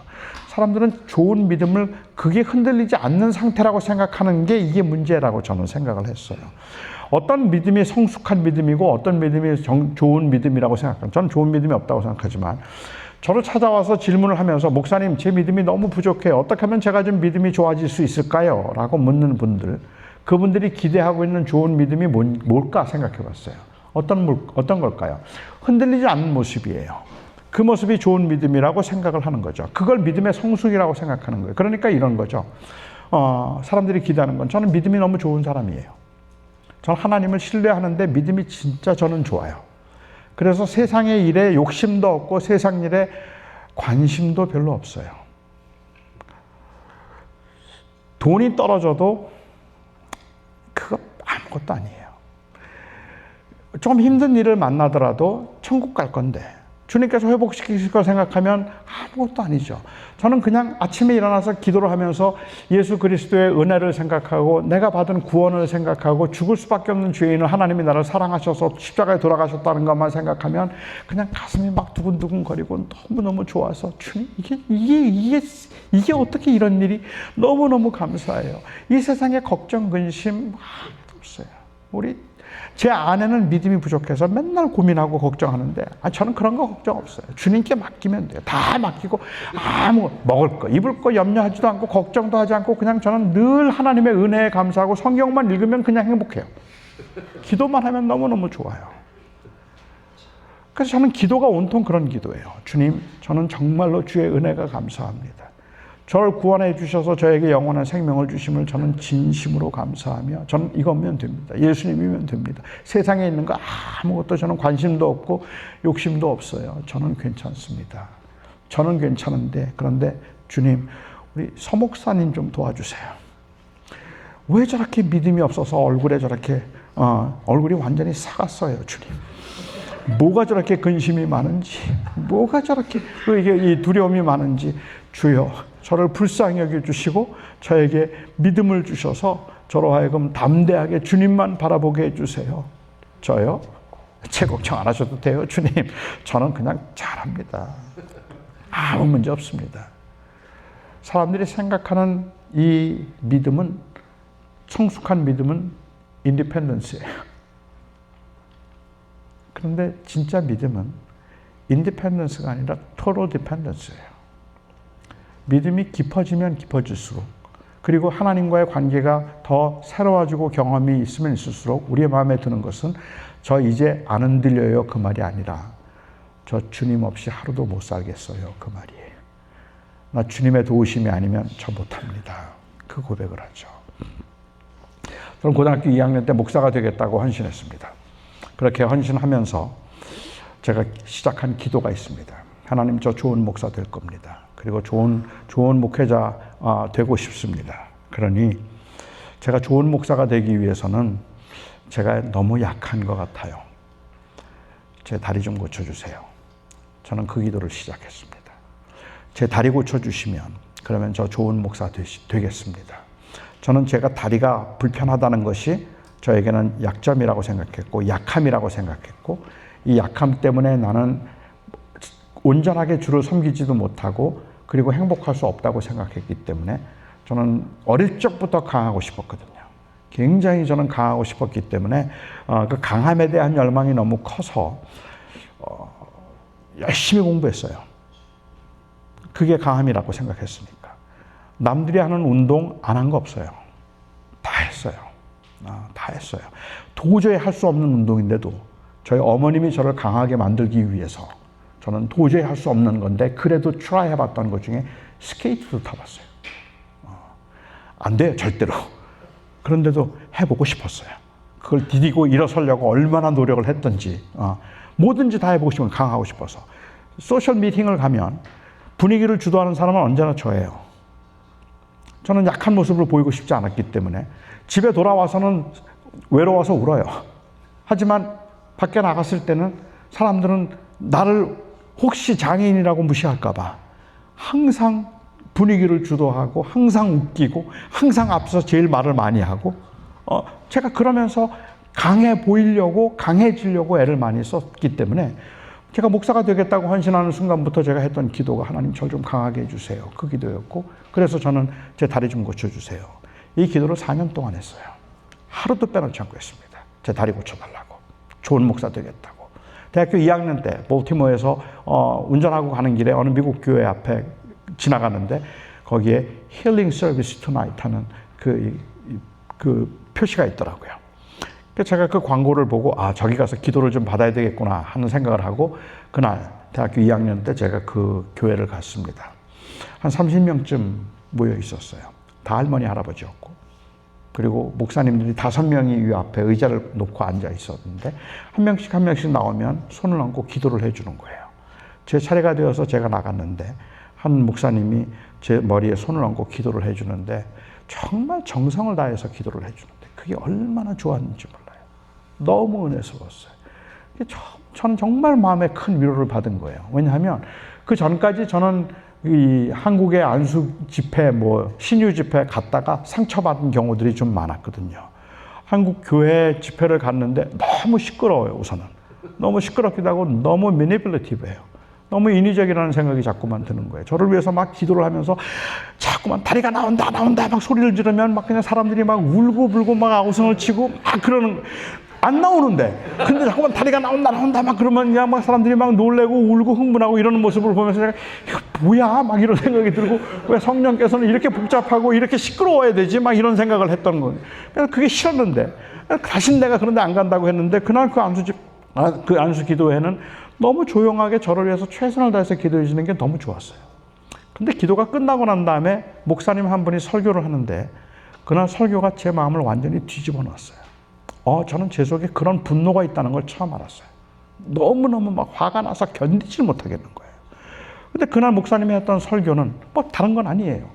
사람들은 좋은 믿음을 그게 흔들리지 않는 상태라고 생각하는 게 이게 문제라고 저는 생각을 했어요. 어떤 믿음이 성숙한 믿음이고 어떤 믿음이 좋은 믿음이라고 생각합니다. 저는 좋은 믿음이 없다고 생각하지만, 저를 찾아와서 질문을 하면서 목사님, 제 믿음이 너무 부족해요. 어떻게 하면 제가 좀 믿음이 좋아질 수 있을까요? 라고 묻는 분들, 그분들이 기대하고 있는 좋은 믿음이 뭘까 생각해 봤어요. 어떤 걸까요? 흔들리지 않는 모습이에요. 그 모습이 좋은 믿음이라고 생각을 하는 거죠. 그걸 믿음의 성숙이라고 생각하는 거예요. 그러니까 이런 거죠. 사람들이 기대하는 건 저는 믿음이 너무 좋은 사람이에요. 저는 하나님을 신뢰하는데 믿음이 진짜 저는 좋아요. 그래서 세상의 일에 욕심도 없고 세상 일에 관심도 별로 없어요. 돈이 떨어져도 그거 아무것도 아니에요. 좀 힘든 일을 만나더라도 천국 갈 건데 주님께서 회복시키실 걸 생각하면 아무것도 아니죠. 저는 그냥 아침에 일어나서 기도를 하면서 예수 그리스도의 은혜를 생각하고 내가 받은 구원을 생각하고 죽을 수밖에 없는 죄인을 하나님이 나를 사랑하셔서 십자가에 돌아가셨다는 것만 생각하면 그냥 가슴이 막 두근두근거리고 너무너무 좋아서 주님 이게 어떻게 이런 일이 너무너무 감사해요. 이 세상에 걱정, 근심 하나도 없어요. 제 아내는 믿음이 부족해서 맨날 고민하고 걱정하는데 저는 그런 거 걱정 없어요. 주님께 맡기면 돼요. 다 맡기고 먹을 거, 입을 거 염려하지도 않고 걱정도 하지 않고 그냥 저는 늘 하나님의 은혜에 감사하고 성경만 읽으면 그냥 행복해요. 기도만 하면 너무너무 좋아요. 그래서 저는 기도가 온통 그런 기도예요. 주님, 저는 정말로 주의 은혜가 감사합니다. 저를 구원해 주셔서 저에게 영원한 생명을 주심을 저는 진심으로 감사하며 저는 이거면 됩니다. 예수님이면 됩니다. 세상에 있는 거 아무것도 저는 관심도 없고 욕심도 없어요. 저는 괜찮습니다. 저는 괜찮은데 그런데 주님, 우리 서 목사님 좀 도와주세요. 왜 저렇게 믿음이 없어서 얼굴에 저렇게 얼굴이 완전히 사갔어요, 주님. 뭐가 저렇게 근심이 많은지, 뭐가 저렇게 이 두려움이 많은지 주여 저를 불쌍히 여겨주시고 저에게 믿음을 주셔서 저로 하여금 담대하게 주님만 바라보게 해주세요. 저요? 제 걱정 안 하셔도 돼요, 주님. 저는 그냥 잘합니다. 아무 문제 없습니다. 사람들이 생각하는 이 믿음은, 성숙한 믿음은 인디펜던스예요. 그런데 진짜 믿음은 인디펜던스가 아니라 토럴 디펜던스예요. 믿음이 깊어지면 깊어질수록 그리고 하나님과의 관계가 더 새로워지고 경험이 있으면 있을수록 우리의 마음에 드는 것은 저 이제 안 흔들려요 그 말이 아니라 저 주님 없이 하루도 못 살겠어요 그 말이에요. 나 주님의 도우심이 아니면 저 못합니다. 그 고백을 하죠. 저는 고등학교 2학년 때 목사가 되겠다고 헌신했습니다. 그렇게 헌신하면서 제가 시작한 기도가 있습니다. 하나님, 저 좋은 목사 될 겁니다. 그리고 좋은 목회자 되고 싶습니다. 그러니 제가 좋은 목사가 되기 위해서는 제가 너무 약한 것 같아요. 제 다리 좀 고쳐주세요. 저는 그 기도를 시작했습니다. 제 다리 고쳐주시면 그러면 저 좋은 목사 되겠습니다. 저는 제가 다리가 불편하다는 것이 저에게는 약점이라고 생각했고 약함이라고 생각했고 이 약함 때문에 나는 온전하게 주를 섬기지도 못하고 그리고 행복할 수 없다고 생각했기 때문에 저는 어릴 적부터 강하고 싶었거든요. 굉장히 저는 강하고 싶었기 때문에 그 강함에 대한 열망이 너무 커서 열심히 공부했어요. 그게 강함이라고 생각했으니까. 남들이 하는 운동 안 한 거 없어요. 다 했어요. 다 했어요. 도저히 할 수 없는 운동인데도 저희 어머님이 저를 강하게 만들기 위해서 저는 도저히 할 수 없는 건데 그래도 트라이 해봤던 것 중에 스케이트도 타봤어요. 안 돼요, 절대로. 그런데도 해보고 싶었어요. 그걸 디디고 일어서려고 얼마나 노력을 했던지 뭐든지 다 해보고 싶으면 강하고 싶어서. 소셜 미팅을 가면 분위기를 주도하는 사람은 언제나 저예요. 저는 약한 모습을 보이고 싶지 않았기 때문에 집에 돌아와서는 외로워서 울어요. 하지만 밖에 나갔을 때는 사람들은 나를 혹시 장애인이라고 무시할까 봐 항상 분위기를 주도하고 항상 웃기고 항상 앞서 제일 말을 많이 하고 제가 그러면서 강해 보이려고 강해지려고 애를 많이 썼기 때문에 제가 목사가 되겠다고 헌신하는 순간부터 제가 했던 기도가 하나님 저를 좀 강하게 해주세요. 그 기도였고 그래서 저는 제 다리 좀 고쳐주세요. 이 기도를 4년 동안 했어요. 하루도 빼놓지 않고 했습니다. 제 다리 고쳐달라고. 좋은 목사 되겠다고. 대학교 2학년 때 볼티모어에서 운전하고 가는 길에 어느 미국 교회 앞에 지나가는데 거기에 Healing Service Tonight 하는 그 표시가 있더라고요. 그래서 제가 그 광고를 보고 저기 가서 기도를 좀 받아야 되겠구나 하는 생각을 하고 그날 대학교 2학년 때 제가 그 교회를 갔습니다. 한 30명쯤 모여 있었어요. 다 할머니 할아버지였고, 그리고 목사님들이 5명이 이 앞에 의자를 놓고 앉아 있었는데 한 명씩 나오면 손을 얹고 기도를 해주는 거예요. 제 차례가 되어서 제가 나갔는데 한 목사님이 제 머리에 손을 얹고 기도를 해주는데 정말 정성을 다해서 기도를 해주는데 그게 얼마나 좋았는지 몰라요. 너무 은혜스러웠어요. 저는 정말 마음에 큰 위로를 받은 거예요. 왜냐하면 그 전까지 저는 이 한국의 안수 집회, 신유 집회 갔다가 상처받은 경우들이 좀 많았거든요. 한국 교회 집회를 갔는데 너무 시끄러워요, 우선은. 너무 시끄럽기도 하고 너무 매니플레이티브해요. 너무 인위적이라는 생각이 자꾸만 드는 거예요. 저를 위해서 막 기도를 하면서 자꾸만 다리가 나온다 막 소리를 지르면 막 그냥 사람들이 막 울고 불고 막 아우성을 치고 막 그러는, 안 나오는데 근데 자꾸만 다리가 나온다 막 그러면 그냥 막 사람들이 막 놀래고 울고 흥분하고 이러는 모습을 보면서 제가 이거 뭐야 막 이런 생각이 들고, 왜 성령께서는 이렇게 복잡하고 이렇게 시끄러워야 되지 막 이런 생각을 했던 거예요. 그래서 그게 싫었는데 다시 내가 그런데 안 간다고 했는데 그날 그 안수 기도회는 너무 조용하게 저를 위해서 최선을 다해서 기도해 주는 게 너무 좋았어요. 근데 기도가 끝나고 난 다음에 목사님 한 분이 설교를 하는데 그날 설교가 제 마음을 완전히 뒤집어 놨어요. 저는 제 속에 그런 분노가 있다는 걸 처음 알았어요. 너무너무 막 화가 나서 견디질 못하겠는 거예요. 근데 그날 목사님이 했던 설교는 다른 건 아니에요.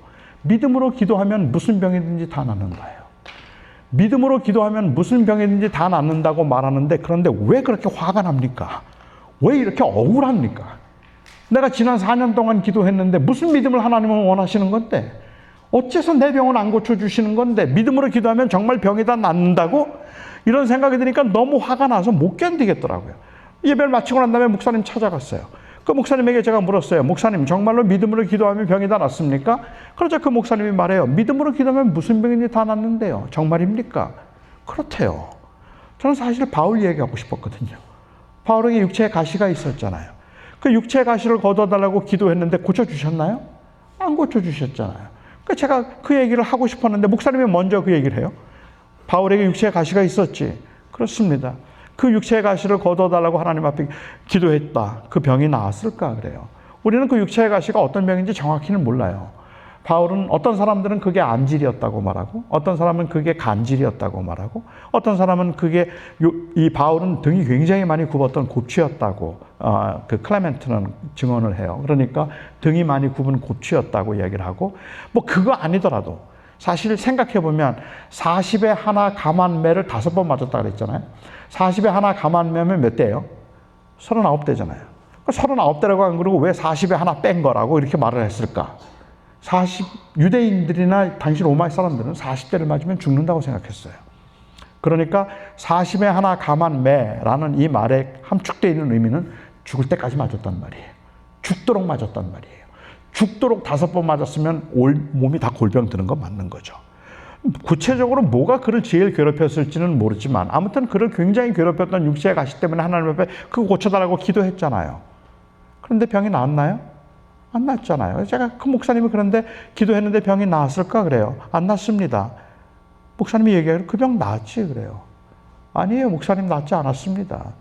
믿음으로 기도하면 무슨 병이든지 다 낫는다예요. 믿음으로 기도하면 무슨 병이든지 다 낫는다고 말하는데, 그런데 왜 그렇게 화가 납니까? 왜 이렇게 억울합니까? 내가 지난 4년 동안 기도했는데 무슨 믿음을 하나님은 원하시는 건데, 어째서 내 병을 안 고쳐주시는 건데, 믿음으로 기도하면 정말 병이 다 낫는다고? 이런 생각이 드니까 너무 화가 나서 못 견디겠더라고요. 예배를 마치고 난 다음에 목사님 찾아갔어요. 그 목사님에게 제가 물었어요. 목사님, 정말로 믿음으로 기도하면 병이 다 낫습니까? 그러자 그 목사님이 말해요. 믿음으로 기도하면 무슨 병인지 다 낫는데요. 정말입니까? 그렇대요. 저는 사실 바울 얘기하고 싶었거든요. 바울에게 육체에 가시가 있었잖아요. 그 육체의 가시를 거둬달라고 기도했는데 고쳐주셨나요? 안 고쳐주셨잖아요. 제가 그 얘기를 하고 싶었는데 목사님이 먼저 그 얘기를 해요. 바울에게 육체의 가시가 있었지. 그렇습니다. 그 육체의 가시를 거둬달라고 하나님 앞에 기도했다. 그 병이 나았을까 그래요. 우리는 그 육체의 가시가 어떤 병인지 정확히는 몰라요. 바울은 어떤 사람들은 그게 암질이었다고 말하고, 어떤 사람은 그게 간질이었다고 말하고, 어떤 사람은 그게 이 바울은 등이 굉장히 많이 굽었던 곱치였다고 그 클레멘트는 증언을 해요. 그러니까 등이 많이 굽은 곱치였다고 이야기를 하고, 그거 아니더라도 사실 생각해보면 40에 하나 감한매를 5번 맞았다 그랬잖아요. 40에 하나 감한매면 몇 대예요? 39대잖아요. 39대라고 안 그러고 왜 40에 하나 뺀 거라고 이렇게 말을 했을까? 유대인들이나 당시 로마 사람들은 40대를 맞으면 죽는다고 생각했어요. 그러니까 40에 하나 감한매라는 이 말에 함축되어 있는 의미는 죽을 때까지 맞았단 말이에요. 죽도록 맞았단 말이에요. 죽도록 5번 맞았으면 몸이 다 골병 드는 건 맞는 거죠. 구체적으로 뭐가 그를 제일 괴롭혔을지는 모르지만 아무튼 그를 굉장히 괴롭혔던 육체의 가시 때문에 하나님 앞에 그거 고쳐달라고 기도했잖아요. 그런데 병이 나았나요? 안 낫잖아요. 제가 그 목사님이 그런데 기도했는데 병이 나았을까 그래요. 안 낫습니다. 목사님이 얘기하기로 그 병 나았지 그래요. 아니에요. 목사님 낫지 않았습니다.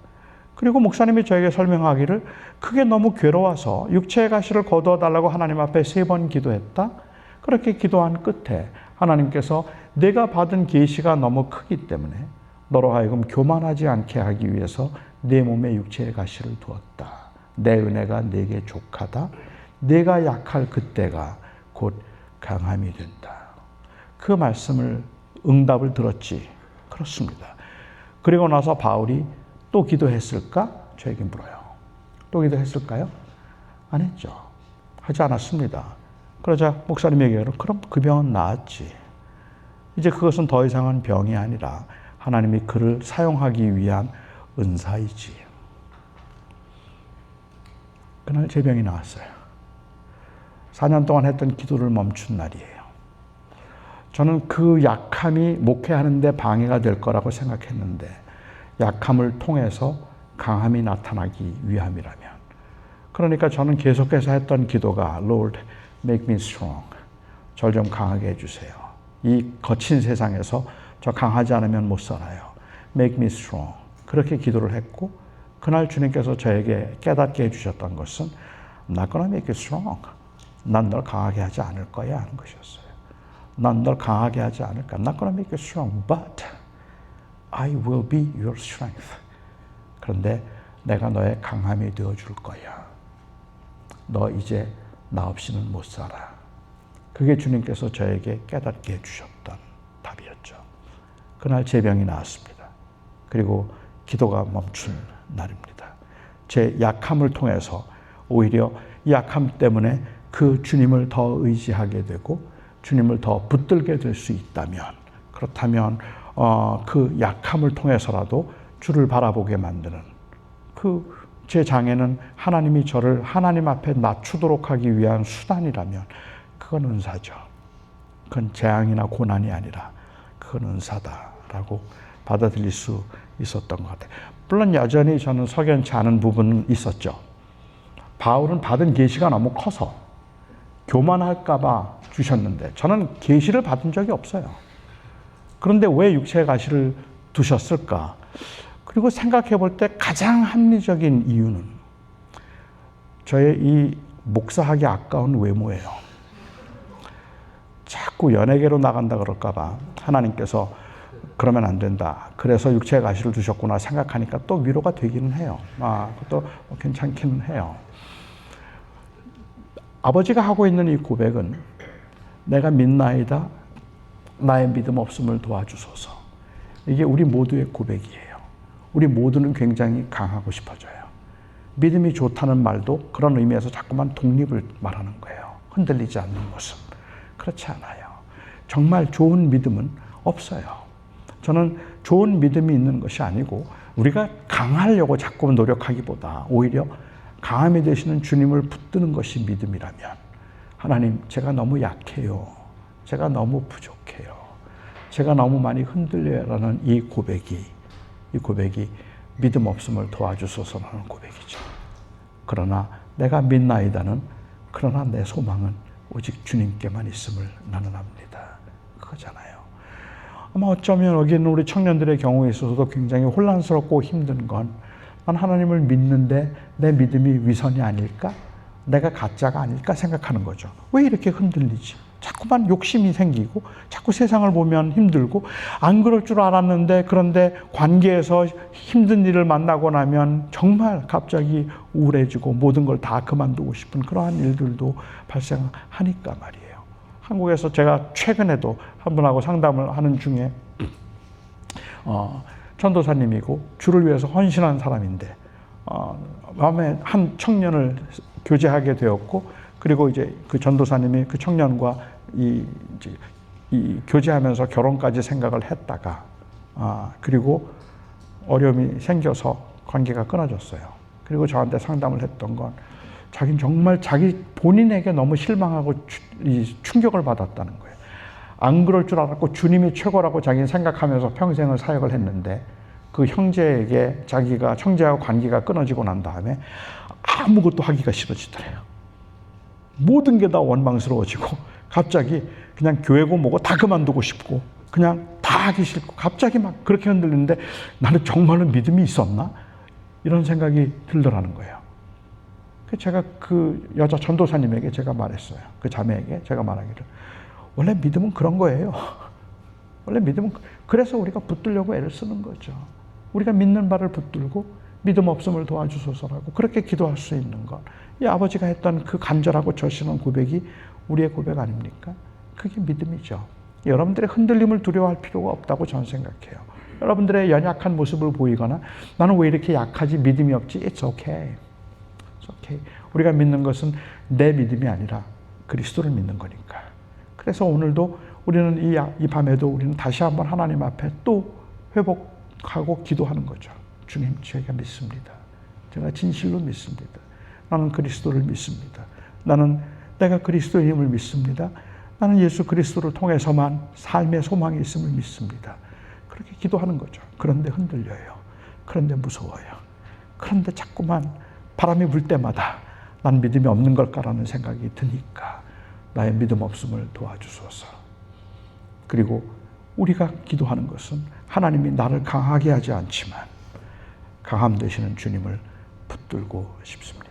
그리고 목사님이 저에게 설명하기를 그게 너무 괴로워서 육체의 가시를 거두어달라고 하나님 앞에 3번 기도했다. 그렇게 기도한 끝에 하나님께서 내가 받은 계시가 너무 크기 때문에 너로 하여금 교만하지 않게 하기 위해서 내 몸에 육체의 가시를 두었다. 내 은혜가 내게 족하다. 내가 약할 그때가 곧 강함이 된다. 그 말씀을 응답을 들었지. 그렇습니다. 그리고 나서 바울이 또 기도했을까? 저에게 물어요. 또 기도했을까요? 안 했죠. 하지 않았습니다. 그러자 목사님이 얘기하기로 그럼 그 병은 나았지. 이제 그것은 더 이상은 병이 아니라 하나님이 그를 사용하기 위한 은사이지. 그날 제 병이 나았어요. 4년 동안 했던 기도를 멈춘 날이에요. 저는 그 약함이 목회하는 데 방해가 될 거라고 생각했는데 약함을 통해서 강함이 나타나기 위함이라면, 그러니까 저는 계속해서 했던 기도가 Lord, make me strong. 절 좀 강하게 해주세요. 이 거친 세상에서 저 강하지 않으면 못 살아요. make me strong. 그렇게 기도를 했고 그날 주님께서 저에게 깨닫게 해주셨던 것은 I'm not gonna make you strong. 난 널 강하게 하지 않을 거야 하는 것이었어요. 난 널 강하게 하지 않을까. I'm not gonna make you strong, but I will be your strength. 그런데 내가 너의 강함이 되어줄 거야. 너 이제 나 없이는 못 살아. 그게 주님께서 저에게 깨닫게 해주셨던 답이었죠. 그날 제 병이 나았습니다. 그리고 기도가 멈춘 날입니다. 제 약함을 통해서 오히려 이 약함 때문에 그 주님을 더 의지하게 되고 주님을 더 붙들게 될 수 있다면, 그렇다면 그 약함을 통해서라도 주를 바라보게 만드는 그 제 장애는 하나님이 저를 하나님 앞에 낮추도록 하기 위한 수단이라면 그건 은사죠. 그건 재앙이나 고난이 아니라 그건 은사다라고 받아들일 수 있었던 것 같아요. 물론 여전히 저는 석연치 않은 부분은 있었죠. 바울은 받은 계시가 너무 커서 교만할까 봐 주셨는데 저는 계시를 받은 적이 없어요. 그런데 왜 육체의 가시를 두셨을까? 그리고 생각해 볼 때 가장 합리적인 이유는 저의 이 목사하기 아까운 외모예요. 자꾸 연예계로 나간다 그럴까 봐 하나님께서 그러면 안 된다. 그래서 육체의 가시를 두셨구나 생각하니까 또 위로가 되기는 해요. 그것도 괜찮기는 해요. 아버지가 하고 있는 이 고백은 내가 믿나이다. 나의 믿음 없음을 도와주소서. 이게 우리 모두의 고백이에요. 우리 모두는 굉장히 강하고 싶어져요. 믿음이 좋다는 말도 그런 의미에서 자꾸만 독립을 말하는 거예요. 흔들리지 않는 모습. 그렇지 않아요. 정말 좋은 믿음은 없어요. 저는 좋은 믿음이 있는 것이 아니고 우리가 강하려고 자꾸 노력하기보다 오히려 강함이 되시는 주님을 붙드는 것이 믿음이라면 하나님, 제가 너무 약해요. 제가 너무 부족해요. 제가 너무 많이 흔들려라는 이 고백이 믿음 없음을 도와주소서라는 고백이죠. 그러나 내가 믿나이다는 그러나 내 소망은 오직 주님께만 있음을 나는 압니다. 그거잖아요. 아마 어쩌면 여기 있는 우리 청년들의 경우에 있어서도 굉장히 혼란스럽고 힘든 건 난 하나님을 믿는데 내 믿음이 위선이 아닐까? 내가 가짜가 아닐까 생각하는 거죠. 왜 이렇게 흔들리지? 자꾸만 욕심이 생기고 자꾸 세상을 보면 힘들고 안 그럴 줄 알았는데 그런데 관계에서 힘든 일을 만나고 나면 정말 갑자기 우울해지고 모든 걸 다 그만두고 싶은 그러한 일들도 발생하니까 말이에요. 한국에서 제가 최근에도 한 분하고 상담을 하는 중에 전도사님이고 주를 위해서 헌신한 사람인데 마음에 한 청년을 교제하게 되었고 그리고 이제 그 전도사님이 그 청년과 이 교제하면서 결혼까지 생각을 했다가 그리고 어려움이 생겨서 관계가 끊어졌어요. 그리고 저한테 상담을 했던 건 자기는 정말 자기 본인에게 너무 실망하고 충격을 받았다는 거예요. 안 그럴 줄 알았고 주님이 최고라고 자기는 생각하면서 평생을 사역을 했는데 그 형제에게 자기가 형제하고 관계가 끊어지고 난 다음에 아무것도 하기가 싫어지더래요. 모든 게 다 원망스러워지고 갑자기 그냥 교회고 뭐고 다 그만두고 싶고 그냥 다 하기 싫고 갑자기 막 그렇게 흔들리는데 나는 정말로 믿음이 있었나? 이런 생각이 들더라는 거예요. 제가 그 여자 전도사님에게 제가 말했어요. 그 자매에게 제가 말하기를 원래 믿음은 그런 거예요. 원래 믿음은 그래서 우리가 붙들려고 애를 쓰는 거죠. 우리가 믿는 바를 붙들고 믿음 없음을 도와주소서라고 그렇게 기도할 수 있는 것. 이 아버지가 했던 그 간절하고 절실한 고백이 우리의 고백 아닙니까? 그게 믿음이죠. 여러분들의 흔들림을 두려워할 필요가 없다고 저는 생각해요. 여러분들의 연약한 모습을 보이거나 나는 왜 이렇게 약하지 믿음이 없지? It's okay. It's okay. 우리가 믿는 것은 내 믿음이 아니라 그리스도를 믿는 거니까. 그래서 오늘도 우리는 이 밤에도 우리는 다시 한번 하나님 앞에 또 회복하고 기도하는 거죠. 주님, 제가 믿습니다. 제가 진실로 믿습니다. 나는 그리스도를 믿습니다. 나는 내가 그리스도의 힘을 믿습니다. 나는 예수 그리스도를 통해서만 삶의 소망이 있음을 믿습니다. 그렇게 기도하는 거죠. 그런데 흔들려요. 그런데 무서워요. 그런데 자꾸만 바람이 불 때마다 난 믿음이 없는 걸까라는 생각이 드니까 나의 믿음 없음을 도와주소서. 그리고 우리가 기도하는 것은 하나님이 나를 강하게 하지 않지만 강함 되시는 주님을 붙들고 싶습니다.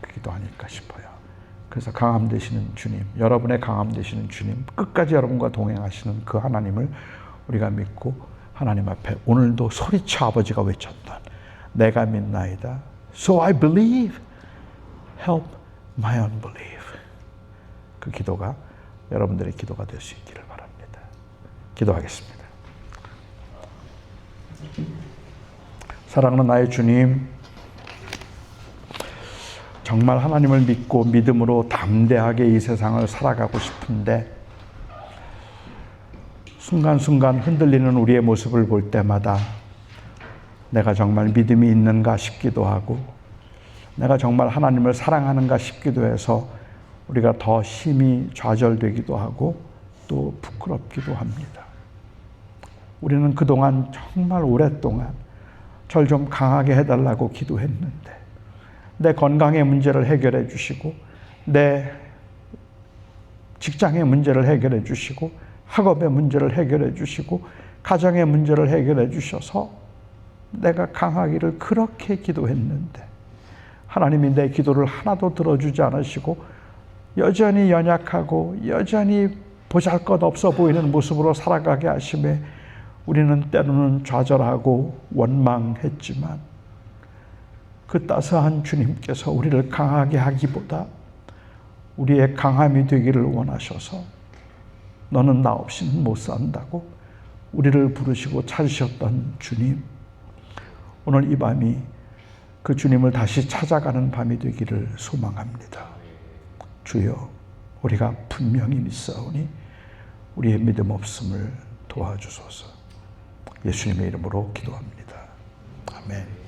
그 기도 아닐까 싶어요. 그래서 강함 되시는 주님, 여러분의 강함 되시는 주님, 끝까지 여러분과 동행하시는 그 하나님을 우리가 믿고 하나님 앞에 오늘도 소리쳐 아버지가 외쳤던 내가 믿나이다. So I believe. Help my unbelief. 그 기도가 여러분들의 기도가 될 수 있기를 바랍니다. 기도하겠습니다. 사랑하는 나의 주님, 정말 하나님을 믿고 믿음으로 담대하게 이 세상을 살아가고 싶은데 순간순간 흔들리는 우리의 모습을 볼 때마다 내가 정말 믿음이 있는가 싶기도 하고 내가 정말 하나님을 사랑하는가 싶기도 해서 우리가 더 힘이 좌절되기도 하고 또 부끄럽기도 합니다. 우리는 그동안 정말 오랫동안 절 좀 강하게 해달라고 기도했는데 내 건강의 문제를 해결해 주시고 내 직장의 문제를 해결해 주시고 학업의 문제를 해결해 주시고 가정의 문제를 해결해 주셔서 내가 강하기를 그렇게 기도했는데 하나님이 내 기도를 하나도 들어주지 않으시고 여전히 연약하고 여전히 보잘것없어 보이는 모습으로 살아가게 하심에 우리는 때로는 좌절하고 원망했지만 그 따스한 주님께서 우리를 강하게 하기보다 우리의 강함이 되기를 원하셔서 너는 나 없이는 못 산다고 우리를 부르시고 찾으셨던 주님, 오늘 이 밤이 그 주님을 다시 찾아가는 밤이 되기를 소망합니다. 주여, 우리가 분명히 믿사오니 우리의 믿음 없음을 도와주소서. 예수님의 이름으로 기도합니다. 아멘.